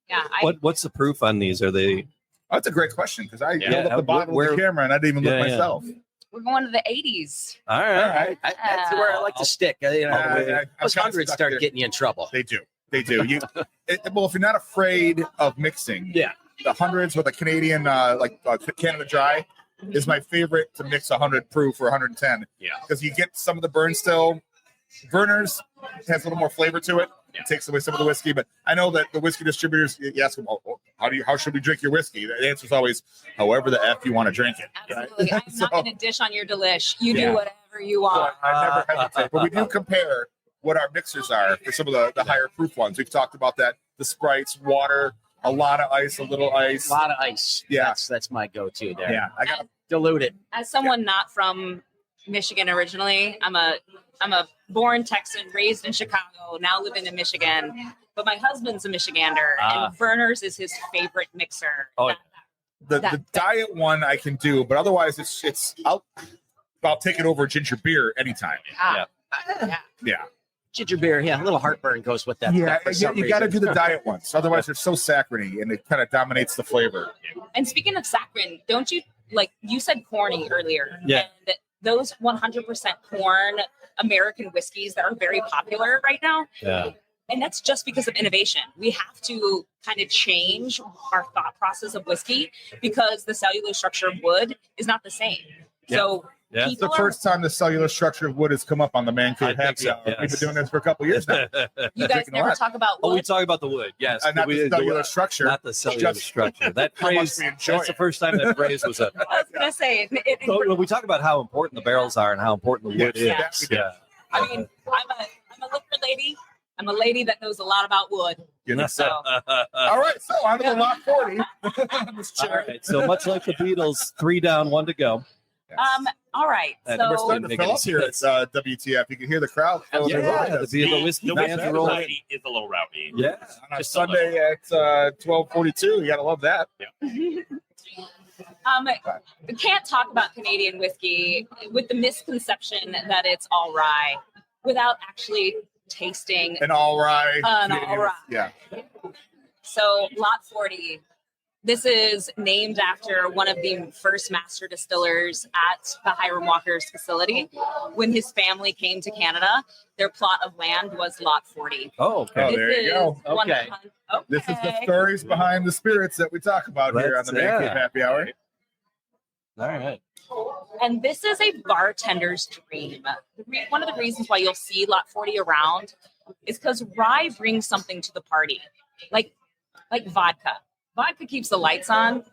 Speaker 6: Yeah.
Speaker 2: What's the proof on these? Are they?
Speaker 3: Oh, that's a great question because I held up the bottle with the camera and I didn't even look myself.
Speaker 6: We're going to the 80s.
Speaker 2: All right.
Speaker 4: That's where I like to stick. Those hundreds start getting you in trouble.
Speaker 3: They do. Well, if you're not afraid of mixing, the hundreds with a Canadian, Canada Dry, is my favorite to mix 100 proof or 110. Yeah, because you get some of the burn still. Vernors has a little more flavor to it. It takes away some of the whiskey, but I know that the whiskey distributors, you ask them, how should we drink your whiskey? The answer is always, however the F you want to drink it.
Speaker 6: Absolutely. Right? I'm not going to dish on your delish. You do whatever you want.
Speaker 3: So I never hesitate, but we do compare what our mixers are for some of the higher proof ones. We've talked about that. The Sprites, water, a lot of ice, a little ice.
Speaker 4: A lot of ice.
Speaker 3: Yeah.
Speaker 4: That's my go-to there.
Speaker 3: Yeah. I got to
Speaker 4: dilute it.
Speaker 6: As someone not from Michigan originally, I'm a born Texan, raised in Chicago, now living in Michigan. But my husband's a Michigander, and Vernors is his favorite mixer.
Speaker 3: Oh, the diet one I can do, but otherwise I'll take it over ginger beer anytime. Yeah.
Speaker 4: Ginger beer, a little heartburn goes with that.
Speaker 3: Yeah, you got to do the diet ones. Otherwise, they're so saccharine and it kind of dominates the flavor.
Speaker 6: And speaking of saccharine, don't you you said corny earlier?
Speaker 2: Yeah.
Speaker 6: And those 100% corn American whiskeys that are very popular right now.
Speaker 2: Yeah.
Speaker 6: And that's just because of innovation. We have to kind of change our thought process of whiskey because the cellular structure of wood is not the same.
Speaker 2: Yeah.
Speaker 6: So
Speaker 3: it's the first time the cellular structure of wood has come up on the Man Cave Happy Hour. We've been doing this for a couple of years now.
Speaker 6: You guys never talk about wood?
Speaker 2: Oh, we talk about the wood, yes.
Speaker 3: Not the cellular structure.
Speaker 2: Not the cellular structure. That phrase, that's the first time that phrase was up.
Speaker 6: I was going to say.
Speaker 2: When we talk about how important the barrels are and how important the wood is.
Speaker 6: Yeah. I mean, I'm a liquor lady. I'm a lady that knows a lot about wood. So.
Speaker 3: All right, so on to the lot 40.
Speaker 2: All right, so much like the Beatles, 3 down, 1 to go.
Speaker 6: All right.
Speaker 2: That-
Speaker 3: We're
Speaker 6: So
Speaker 3: starting to fill up here at WTF. You can hear the crowd. filling in behind us.
Speaker 2: the whiskey
Speaker 5: The
Speaker 2: fans
Speaker 5: Whiskey
Speaker 2: are rolling.
Speaker 5: Society is a little rowdy.
Speaker 2: Yeah.
Speaker 3: On a
Speaker 5: Just a
Speaker 3: Sunday at 12:42. You gotta love that.
Speaker 6: we can't talk about Canadian whiskey with the misconception that it's all rye without actually tasting
Speaker 3: And all right.
Speaker 6: an all rye.
Speaker 3: Yeah.
Speaker 6: So Lot 40, this is named after one of the first master distillers at the Hiram Walker's facility. When his family came to Canada, their plot of land was Lot 40.
Speaker 2: Oh, okay.
Speaker 3: Oh, there you go.
Speaker 4: Okay.
Speaker 6: 100
Speaker 3: This is the
Speaker 6: okay.
Speaker 3: stories behind the spirits that we talk about here on the Man Cave Happy Hour.
Speaker 2: All right.
Speaker 6: And this is a bartender's dream. One of the reasons why you'll see Lot 40 around is because rye brings something to the party, like vodka. Vodka keeps the lights on,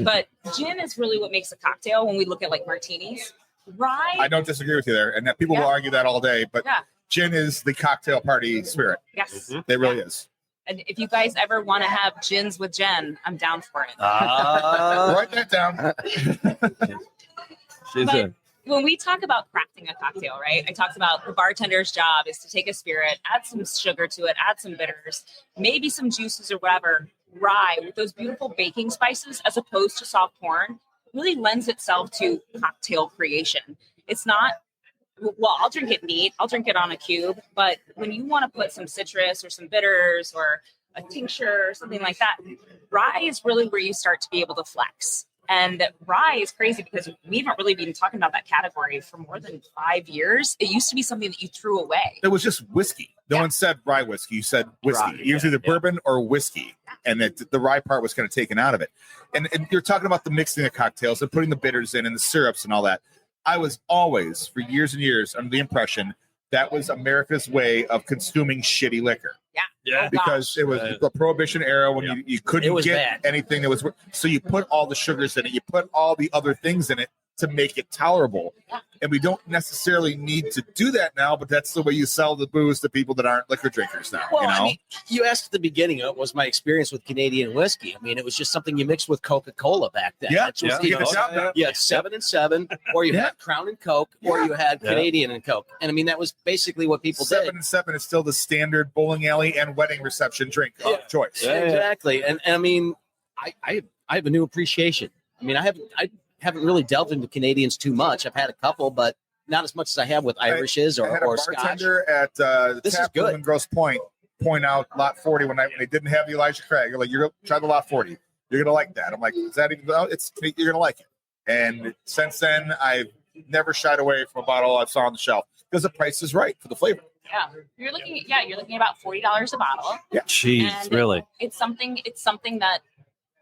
Speaker 6: but gin is really what makes a cocktail when we look at like martinis. Rye.
Speaker 3: I don't disagree with you there, and that people will argue that all day, but
Speaker 6: Yeah.
Speaker 3: gin is the cocktail party spirit.
Speaker 6: Yes.
Speaker 3: It really is.
Speaker 6: And if you guys ever want to have gins with Jen, I'm down for it.
Speaker 3: Write that down.
Speaker 2: She's
Speaker 6: But when we talk about crafting a cocktail, right? I talked about the bartender's job is to take a spirit, add some sugar to it, add some bitters, maybe some juices or whatever. Rye with those beautiful baking spices, as opposed to soft corn, really lends itself to cocktail creation. It's not, well, I'll drink it neat, I'll drink it on a cube, but when you want to put some citrus or some bitters or a tincture or something like that, rye is really where you start to be able to flex. And rye is crazy because we haven't really been talking about that category for more than 5 years. It used to be something that you threw away.
Speaker 3: It was just whiskey. No one said rye whiskey. You said whiskey.
Speaker 4: Rye,
Speaker 3: It was either bourbon or whiskey. And the rye part was kind of taken out of it. And you're talking about the mixing of cocktails and putting the bitters in and the syrups and all that. I was always, for years and years, under the impression that was America's way of consuming shitty liquor.
Speaker 2: Yeah.
Speaker 3: Because it was the Prohibition era when you couldn't
Speaker 4: It was
Speaker 3: get
Speaker 4: bad.
Speaker 3: anything that was. So you put all the sugars in it, you put all the other things in it to make it tolerable. And we don't necessarily need to do that now, but that's the way you sell the booze to people that aren't liquor drinkers now.
Speaker 4: Well,
Speaker 3: you know?
Speaker 4: I mean, you asked at the beginning, what was my experience with Canadian whiskey? I mean, it was just something you mixed with Coca-Cola back then.
Speaker 3: Yeah,
Speaker 4: That's what
Speaker 3: yeah.
Speaker 4: the-
Speaker 3: Get the job done.
Speaker 4: You had 7 and 7, or you had Crown and Coke, or you had Canadian and Coke. And I mean, that was basically what people
Speaker 3: 7
Speaker 4: did.
Speaker 3: and 7 is still the standard bowling alley and wedding reception drink of choice.
Speaker 2: Yeah.
Speaker 4: Exactly. And I mean, I have a new appreciation. I mean, I haven't really delved into Canadians too much. I've had a couple, but not as much as I have with Irishes
Speaker 3: I had
Speaker 4: or
Speaker 3: a
Speaker 4: Scotch.
Speaker 3: bartender at the
Speaker 4: This is
Speaker 3: tap room
Speaker 4: good.
Speaker 3: in Grosse Pointe point out Lot 40 when they didn't have the Elijah Craig. You're like, you're gonna try the Lot 40. You're gonna like that. I'm like, is that even? It's you're gonna like it. And since then, I've never shied away from a bottle I saw on the shelf because the price is right for the flavor.
Speaker 6: Yeah. You're looking at about $40 a bottle.
Speaker 2: Jeez,
Speaker 6: And
Speaker 2: really?
Speaker 6: It's something that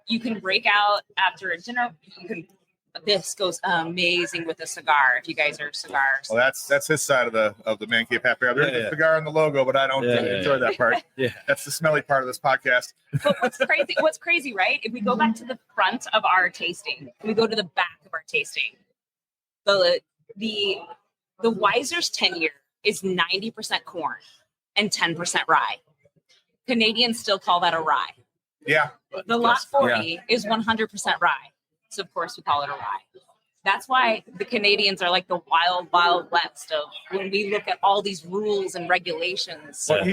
Speaker 6: you can break out after a dinner. This goes amazing with a cigar if you guys are cigars.
Speaker 3: Well, that's his side of the Man Cave Happy Hour. There's
Speaker 2: Yeah,
Speaker 3: a cigar in the logo, but I don't enjoy that part.
Speaker 2: Yeah.
Speaker 3: That's the smelly part of this podcast.
Speaker 6: But what's crazy, right? If we go back to the front of our tasting, we go to the back of our tasting. The Weiser's 10-year is 90% corn and 10% rye. Canadians still call that a rye.
Speaker 3: Yeah.
Speaker 6: The Lot 40 is 100% rye. So of course we call it a rye. That's why the Canadians are like the wild, wild west of when we look at all these rules and regulations.
Speaker 3: Well,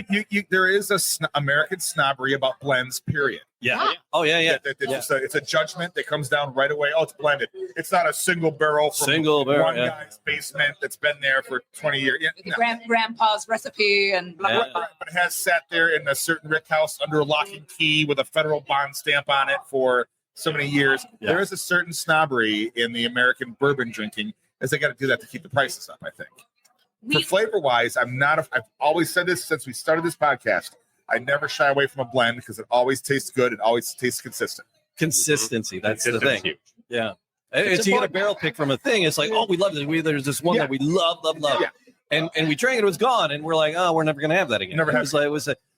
Speaker 3: there is American snobbery about blends, period.
Speaker 2: Yeah. Oh, yeah.
Speaker 3: It's a judgment that comes down right away. Oh, it's blended. It's not a single barrel from one guy's basement that's been there for 20 years. Yeah, no.
Speaker 6: Grandpa's recipe and blah, blah, blah.
Speaker 3: But it has sat there in a certain rick house under lock and key with a federal bond stamp on it for so many years. There is a certain snobbery in the American bourbon drinking, as they got to do that to keep the prices up, I think. For flavor wise, I've always said this since we started this podcast. I never shy away from a blend because it always tastes good. It always tastes consistent.
Speaker 2: Consistency. That's the thing.
Speaker 5: Huge.
Speaker 2: Yeah. It's you get a barrel pick from a thing. It's like, oh, we love this. There's this one that we love.
Speaker 3: Yeah.
Speaker 2: And we drank it. It was gone. And we're like, oh, we're never going to have that again.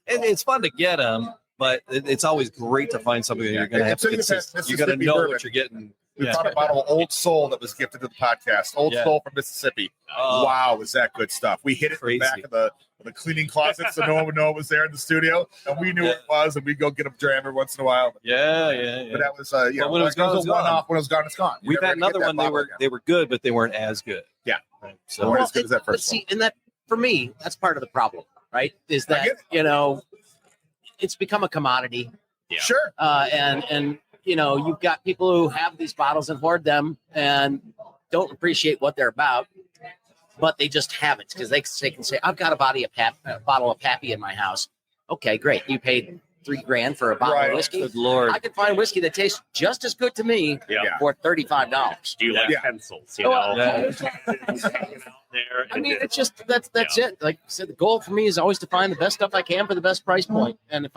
Speaker 2: It's fun to get them, but it's always great to find something that you're going to have to consist. You got to know what you're getting.
Speaker 3: We found a bottle of Old Soul that was gifted to the podcast. Old Soul from Mississippi. Wow, was that good stuff? We hid it in the back of the cleaning closet so no one would know it was there in the studio, and we knew what it was, and we'd go get a dram every once in a while.
Speaker 2: Yeah.
Speaker 3: But that was when it was gone, it's gone. When it was gone, it's gone.
Speaker 2: We've had another one. They were good, but they weren't as good.
Speaker 3: Yeah.
Speaker 2: Right.
Speaker 3: So
Speaker 2: So
Speaker 3: weren't as good as that first one.
Speaker 4: And that for me, that's part of the problem, right? Is that it's become a commodity.
Speaker 5: Yeah.
Speaker 3: Sure.
Speaker 4: And you've got people who have these bottles and hoard them and don't appreciate what they're about, but they just have it because they can say, "I've got a bottle of Pappy in my house." Okay, great. You paid $3,000 for a bottle of whiskey.
Speaker 2: Good Lord.
Speaker 4: I can find whiskey that tastes just as good to me
Speaker 5: Yeah.
Speaker 4: for $35.
Speaker 5: Do you like pencils? You
Speaker 4: Oh,
Speaker 5: know,
Speaker 2: Yeah.
Speaker 5: there.
Speaker 4: I mean, it's just that's it. Like I said, the goal for me is always to find the best stuff I can for the best price point. And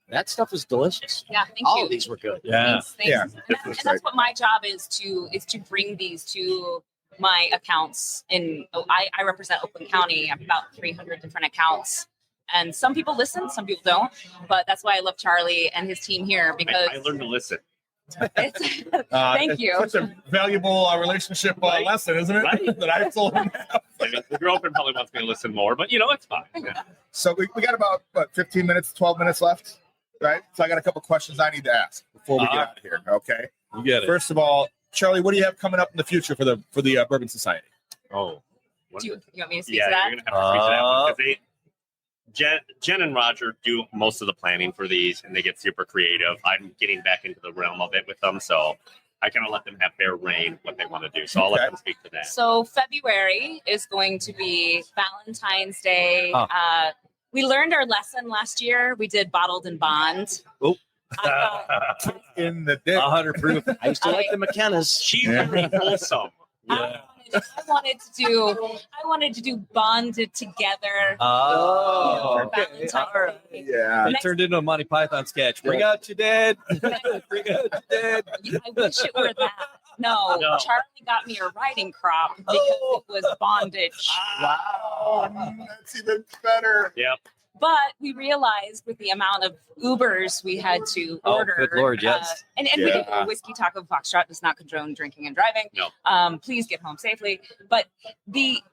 Speaker 4: that stuff was delicious.
Speaker 6: Yeah, thank
Speaker 4: All
Speaker 6: you.
Speaker 4: of these were good.
Speaker 2: Yeah.
Speaker 6: Thanks.
Speaker 3: Yeah.
Speaker 6: And that's what my job is to bring these to my accounts. I represent Oakland County. I have about 300 different accounts. And some people listen, some people don't. But that's why I love Charlie and his team here because
Speaker 5: I learned to listen.
Speaker 6: it's, thank you.
Speaker 3: Such a valuable relationship lesson, isn't it?
Speaker 5: Right.
Speaker 3: That I told him.
Speaker 5: I mean, the girlfriend probably wants me to listen more, but it's fine. Yeah.
Speaker 3: So we got about 15 minutes, 12 minutes left, right? So I got a couple questions I need to ask before we get out of here. Okay.
Speaker 2: You get it.
Speaker 3: First of all, Charlie, what do you have coming up in the future for the Bourbon Society?
Speaker 5: Oh,
Speaker 6: Do you want me to speak
Speaker 5: yeah,
Speaker 6: to that?
Speaker 5: you're gonna have to speak to that one because Jen and Roger do most of the planning for these, and they get super creative. I'm getting back into the realm of it with them, so I kind of let them have fair reign what they want to do. So I'll let them speak to that.
Speaker 6: So February is going to be Valentine's Day.
Speaker 2: Oh.
Speaker 6: We learned our lesson last year. We did bottled and bond.
Speaker 2: Oh.
Speaker 3: In the dick.
Speaker 2: 100 proof.
Speaker 4: I used to like the McKennas.
Speaker 5: She's very wholesome.
Speaker 6: I wanted to do bonded together.
Speaker 2: Oh.
Speaker 6: for Valentine's Day.
Speaker 3: Yeah.
Speaker 2: It turned into a Monty Python sketch. Bring out your dead. Bring out your dead.
Speaker 6: I wish it were that. No,
Speaker 5: No.
Speaker 6: Charlie got me a riding crop because it was bondage.
Speaker 3: Wow. That's even better.
Speaker 5: Yep.
Speaker 6: But we realized with the amount of Ubers we had to
Speaker 2: Oh,
Speaker 6: order.
Speaker 2: good Lord, yes.
Speaker 6: And we did Whiskey Taco Foxtrot does not condone drinking and driving.
Speaker 5: No.
Speaker 6: Please get home safely. But we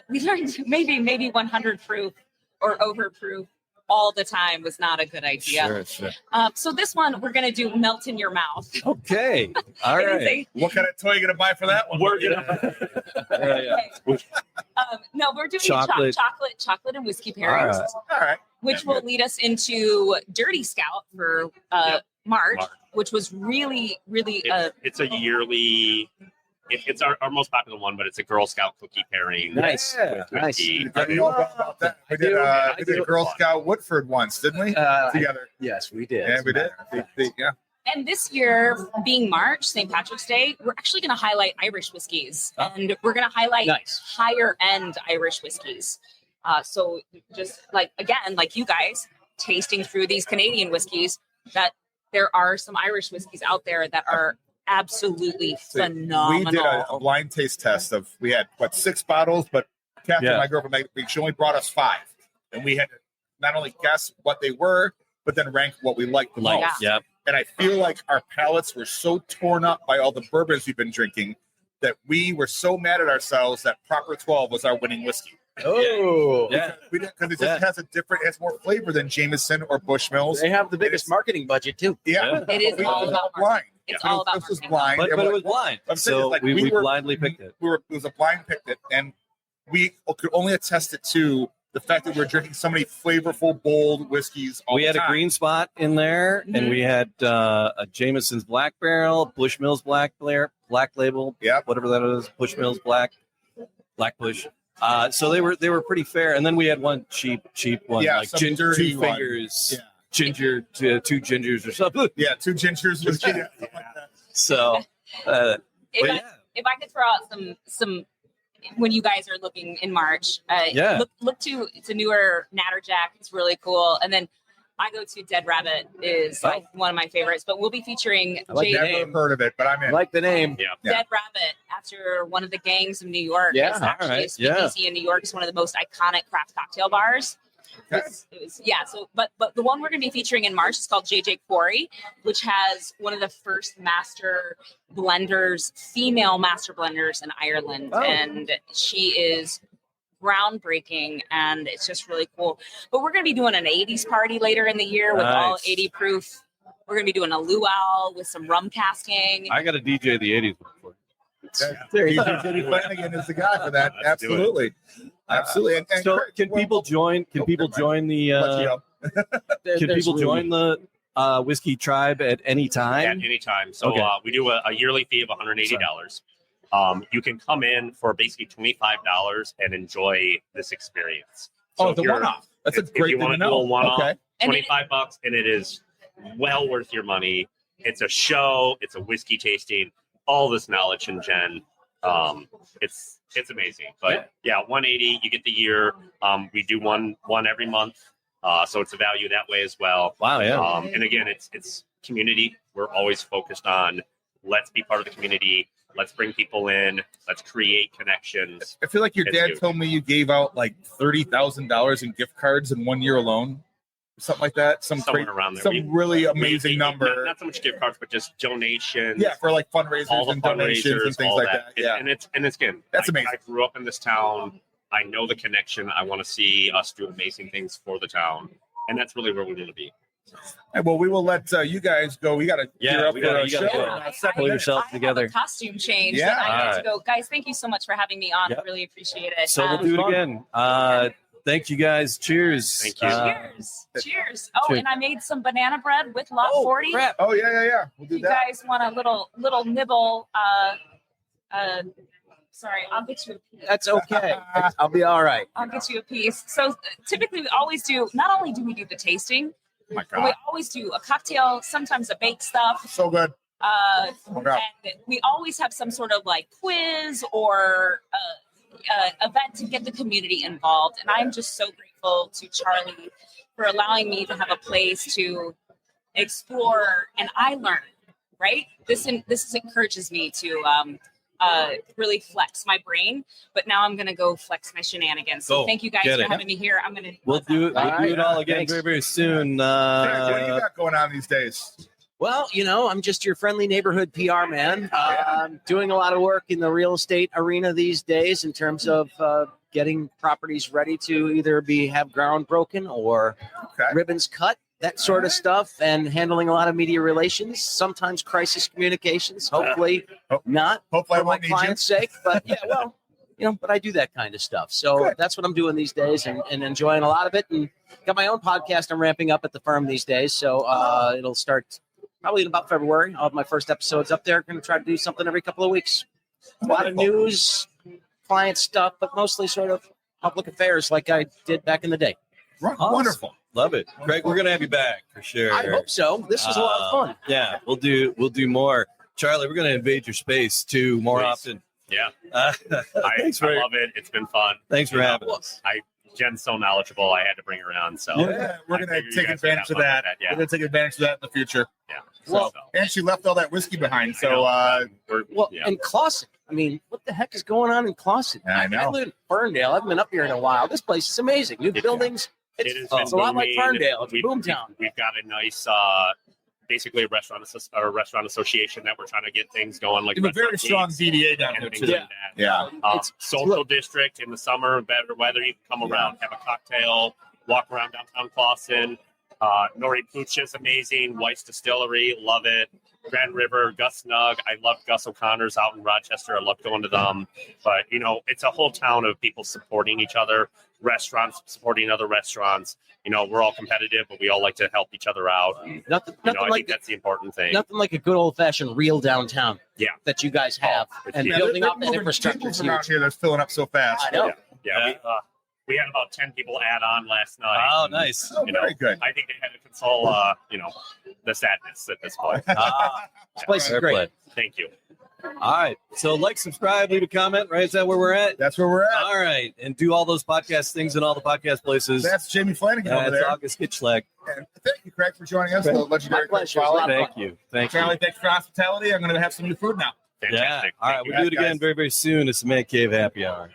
Speaker 6: learned maybe 100 proof or overproof all the time was not a good idea.
Speaker 2: Sure.
Speaker 6: So this one we're gonna do melt in your mouth.
Speaker 2: Okay. All
Speaker 6: It is
Speaker 2: right.
Speaker 3: What kind of toy are you going to buy for that one?
Speaker 5: We're gonna.
Speaker 6: No, we're doing
Speaker 2: Chocolate.
Speaker 6: chocolate and whiskey pairings,
Speaker 3: All right.
Speaker 6: which will lead us into Dirty Scout for March, which was really
Speaker 5: It's a yearly. It's our most popular one, but it's a Girl Scout cookie pairing.
Speaker 4: Nice.
Speaker 5: with
Speaker 4: Nice.
Speaker 5: whiskey.
Speaker 3: I know about that. We did Girl Scout Woodford once, didn't we? Together.
Speaker 4: Yes, we did.
Speaker 3: Yeah, we did. Yeah.
Speaker 6: And this year, being March, St. Patrick's Day, we're actually going to highlight Irish whiskeys, and we're going to highlight higher end Irish whiskeys. So just like you guys tasting through these Canadian whiskeys, that there are some Irish whiskeys out there that are absolutely phenomenal.
Speaker 3: We did a blind taste test we had 6 bottles, but Catherine, my girlfriend, she only brought us 5, and we had to not only guess what they were, but then rank what we liked the most.
Speaker 2: Yep.
Speaker 3: And I feel like our palates were so torn up by all the bourbons we've been drinking that we were so mad at ourselves that Proper 12 was our winning whiskey.
Speaker 4: Oh,
Speaker 2: Yeah.
Speaker 3: Because it just has it has more flavor than Jameson or Bushmills.
Speaker 4: they have the biggest marketing budget too.
Speaker 3: Yeah.
Speaker 6: It is all about
Speaker 3: blind.
Speaker 6: It's all about
Speaker 3: This was
Speaker 6: marketing.
Speaker 3: blind.
Speaker 2: But
Speaker 3: and
Speaker 2: it
Speaker 3: we're
Speaker 2: was blind.
Speaker 3: I'm saying
Speaker 2: So
Speaker 3: it's like
Speaker 2: we
Speaker 3: we were-
Speaker 2: blindly picked it.
Speaker 3: it was a blind picked it, and we could only attest it to the fact that we were drinking so many flavorful, bold whiskeys.
Speaker 2: We had
Speaker 3: the
Speaker 2: a
Speaker 3: time.
Speaker 2: green spot in there, and we had a Jameson's Black Barrel, Bushmills Black Label, whatever that is, Bushmills Black Bush. So they were pretty fair, and then we had one cheap one, like
Speaker 3: some
Speaker 2: ginger,
Speaker 3: dirty
Speaker 2: 2
Speaker 3: one.
Speaker 2: Ginger, 2 gingers or something.
Speaker 3: Yeah, 2 gingers was
Speaker 2: So,
Speaker 6: If I could throw out some when you guys are looking in March, look to it's a newer Natterjack. It's really cool. And then I go to Dead Rabbit is like one of my favorites. But we'll be featuring
Speaker 3: Never heard of it, but I'm in.
Speaker 4: I like the name.
Speaker 6: Dead Rabbit after one of the gangs of New York.
Speaker 4: Yeah.
Speaker 6: It's actually
Speaker 2: All right.
Speaker 6: a speakeasy in New York. It's one of the most iconic craft cocktail bars. Yeah. So, but the one we're going to be featuring in March is called JJ Quarry, which has one of the first master blenders, female master blenders in Ireland, and she is groundbreaking, and it's just really cool. But we're going to be doing an 80s party later in the year with all 80 proof. We're going to be doing a luau with some rum casking.
Speaker 2: I got to DJ the 80s before.
Speaker 3: Jimmy Flanagan is the guy for that. Absolutely. Absolutely. And
Speaker 2: So
Speaker 3: Craig,
Speaker 2: can people join? Can people join the? Can people join the Whiskey Tribe at any time?
Speaker 5: At any time. So
Speaker 2: Okay.
Speaker 5: we do a yearly fee of $180. You can come in for basically $25 and enjoy this experience. So
Speaker 3: it's a
Speaker 5: if you're-
Speaker 3: one-off. That's a
Speaker 5: if
Speaker 3: great
Speaker 5: you
Speaker 3: thing
Speaker 5: want
Speaker 3: to
Speaker 5: to do
Speaker 3: know.
Speaker 5: a one-off,
Speaker 3: Okay.
Speaker 6: And
Speaker 5: $25, and it is well worth your money. It's a show. It's a whiskey tasting. All this knowledge and Jen. It's amazing. But yeah, $180. You get the year. We do one every month. So it's a value that way as well.
Speaker 2: Wow, yeah.
Speaker 5: And again, it's community. We're always focused on let's be part of the community. Let's bring people in. Let's create connections.
Speaker 3: I feel like your
Speaker 5: It's
Speaker 3: dad
Speaker 5: huge.
Speaker 3: told me you gave out like $30,000 in gift cards in 1 year alone, something like that.
Speaker 5: Somewhere around there.
Speaker 3: Some really amazing
Speaker 5: We-
Speaker 3: number.
Speaker 5: Not so much gift cards, but just donations.
Speaker 3: Yeah, for like fundraisers
Speaker 5: all the
Speaker 3: and donations and
Speaker 5: fundraisers,
Speaker 3: things
Speaker 5: all
Speaker 3: like
Speaker 5: that.
Speaker 3: that. Yeah,
Speaker 5: And it's good.
Speaker 3: That's amazing.
Speaker 5: I grew up in this town. I know the connection. I want to see us do amazing things for the town, and that's really where we want to be.
Speaker 3: And well, we will let you guys go. We got to gear up
Speaker 2: we
Speaker 3: for
Speaker 2: gotta-
Speaker 3: our
Speaker 2: you
Speaker 3: show.
Speaker 2: gotta go.
Speaker 3: in a second.
Speaker 2: Pull yourself
Speaker 6: I
Speaker 2: together.
Speaker 6: have a costume change.
Speaker 3: Yeah.
Speaker 6: Yeah, I need
Speaker 2: All
Speaker 6: to go. Guys, thank you so much for having me on.
Speaker 2: Yep.
Speaker 6: I really appreciate it.
Speaker 2: So we'll do it again. Thank you guys. Cheers.
Speaker 5: Thank you.
Speaker 6: Cheers. Oh,
Speaker 2: cheers.
Speaker 6: and I made some banana bread with Lot 40.
Speaker 2: crap.
Speaker 3: Oh yeah. We'll do
Speaker 6: You
Speaker 3: that.
Speaker 6: guys want a little nibble? Sorry, I'll get you a piece.
Speaker 4: That's okay. I'll be all right.
Speaker 6: I'll get you a piece. So typically, we always do. Not only do we do the tasting,
Speaker 3: Oh my
Speaker 6: but we
Speaker 3: God,
Speaker 6: always do a cocktail. Sometimes a baked stuff.
Speaker 3: so good. God.
Speaker 6: And we always have some sort of like quiz or event to get the community involved. And I'm just so grateful to Charlie for allowing me to have a place to explore and I learn. Right? This encourages me to really flex my brain. But now I'm going to go flex my shenanigans. So
Speaker 2: Go.
Speaker 6: thank you guys
Speaker 2: Get
Speaker 6: for
Speaker 2: it.
Speaker 6: having me here. I'm going to.
Speaker 2: We'll do it. We'll
Speaker 4: All
Speaker 2: do it
Speaker 4: right.
Speaker 2: all again
Speaker 4: Thanks.
Speaker 2: very, very soon.
Speaker 3: Derek, what do you got going on these days?
Speaker 4: Well, I'm just your friendly neighborhood PR man. Doing a lot of work in the real estate arena these days in terms of getting properties ready to either have ground broken or
Speaker 3: Okay.
Speaker 4: ribbons cut, that sort of stuff, and handling a lot of media relations, sometimes crisis communications. Hopefully not
Speaker 3: Hopefully, I
Speaker 4: for my
Speaker 3: won't need you.
Speaker 4: client's sake, but yeah, well, but I do that kind of stuff. So
Speaker 3: Good.
Speaker 4: that's what I'm doing these days and enjoying a lot of it. And got my own podcast I'm ramping up at the firm these days. So it'll start probably in about February. I'll have my first episodes up there. Going to try to do something every couple of weeks. A lot of news, client stuff, but mostly sort of public affairs like I did back in the day.
Speaker 3: Wonderful.
Speaker 2: Love it. Craig, we're gonna have you back for sure.
Speaker 4: I hope so. This was a lot of fun.
Speaker 2: Yeah, we'll do more. Charlie, we're gonna invade your space too more
Speaker 5: Please.
Speaker 2: often.
Speaker 5: Yeah,
Speaker 2: Thanks
Speaker 5: I
Speaker 2: for
Speaker 5: love it. It's been fun.
Speaker 2: thanks for
Speaker 5: You know,
Speaker 2: having us.
Speaker 5: Jen's so knowledgeable. I had to bring her on. So
Speaker 3: Yeah, we're
Speaker 5: I
Speaker 3: gonna
Speaker 5: figured you
Speaker 3: take
Speaker 5: guys would
Speaker 3: advantage
Speaker 5: have
Speaker 3: of
Speaker 5: fun
Speaker 3: that.
Speaker 5: with
Speaker 3: We're
Speaker 5: Yeah,
Speaker 3: gonna take advantage of that in the future.
Speaker 5: yeah.
Speaker 4: Well,
Speaker 3: And she left all that whiskey behind.
Speaker 5: I know,
Speaker 3: So
Speaker 4: Well,
Speaker 5: yeah.
Speaker 4: and Clawson. I mean, what the heck is going on in Clawson?
Speaker 3: I know.
Speaker 4: I live in Ferndale. I haven't been up here in a while. This place is amazing. New
Speaker 5: It's-
Speaker 4: buildings.
Speaker 5: It
Speaker 4: It's,
Speaker 5: has
Speaker 4: it's a
Speaker 5: been
Speaker 4: lot like
Speaker 5: booming.
Speaker 4: Ferndale. It's
Speaker 5: We've-
Speaker 4: boomtown.
Speaker 5: We've got a nice, basically a restaurant association that we're trying to get things going. Like
Speaker 3: you have a very
Speaker 5: restaurant
Speaker 3: strong
Speaker 5: dates
Speaker 3: DDA down
Speaker 5: and
Speaker 3: there
Speaker 5: things
Speaker 3: too.
Speaker 5: like that.
Speaker 3: Yeah.
Speaker 4: It's
Speaker 5: Social district in the summer, better weather, you can come around, have a cocktail, walk around downtown Clawson. Nori Pooch is amazing. Weiser Distillery, love it. Grand River, Gus Snug. I love Gus O'Connor's out in Rochester. I love going to them. But, it's a whole town of people supporting each other, restaurants supporting other restaurants. We're all competitive, but we all like to help each other out.
Speaker 4: nothing
Speaker 5: I
Speaker 4: like
Speaker 5: think that's the important thing.
Speaker 4: nothing like a good old fashioned real downtown.
Speaker 5: Yeah.
Speaker 4: That you guys have,
Speaker 5: it's
Speaker 4: and
Speaker 5: huge.
Speaker 4: building
Speaker 3: they're
Speaker 4: up that
Speaker 3: moving
Speaker 4: infrastructure
Speaker 3: tables
Speaker 4: is
Speaker 3: around
Speaker 4: huge.
Speaker 3: here that's filling up so fast.
Speaker 4: I know.
Speaker 5: Yeah. We had about 10 people add on last night.
Speaker 2: Oh, nice.
Speaker 3: Oh, very good.
Speaker 5: I think they had to console, the sadness at this point.
Speaker 4: This place is
Speaker 2: Fair
Speaker 4: great.
Speaker 2: play.
Speaker 5: Thank you.
Speaker 2: All right. So like, subscribe, leave a comment, right? Is that where we're at?
Speaker 3: That's where we're at.
Speaker 2: All right. And do all those podcast things in all the podcast places.
Speaker 3: That's Jamie Flanagan over
Speaker 2: That's
Speaker 3: there.
Speaker 2: August Kitchlak.
Speaker 3: And thank you, Craig, for joining us. The legendary
Speaker 4: My
Speaker 3: Craig
Speaker 4: pleasure.
Speaker 3: Fowler.
Speaker 2: Thank you. Thank you.
Speaker 3: Charlie, thanks for hospitality. I'm going to have some new food now.
Speaker 2: Yeah.
Speaker 5: Fantastic.
Speaker 2: All right.
Speaker 5: Thank you.
Speaker 2: We'll do it
Speaker 3: guys.
Speaker 2: again very, very soon. It's the Man Cave Happy Hour.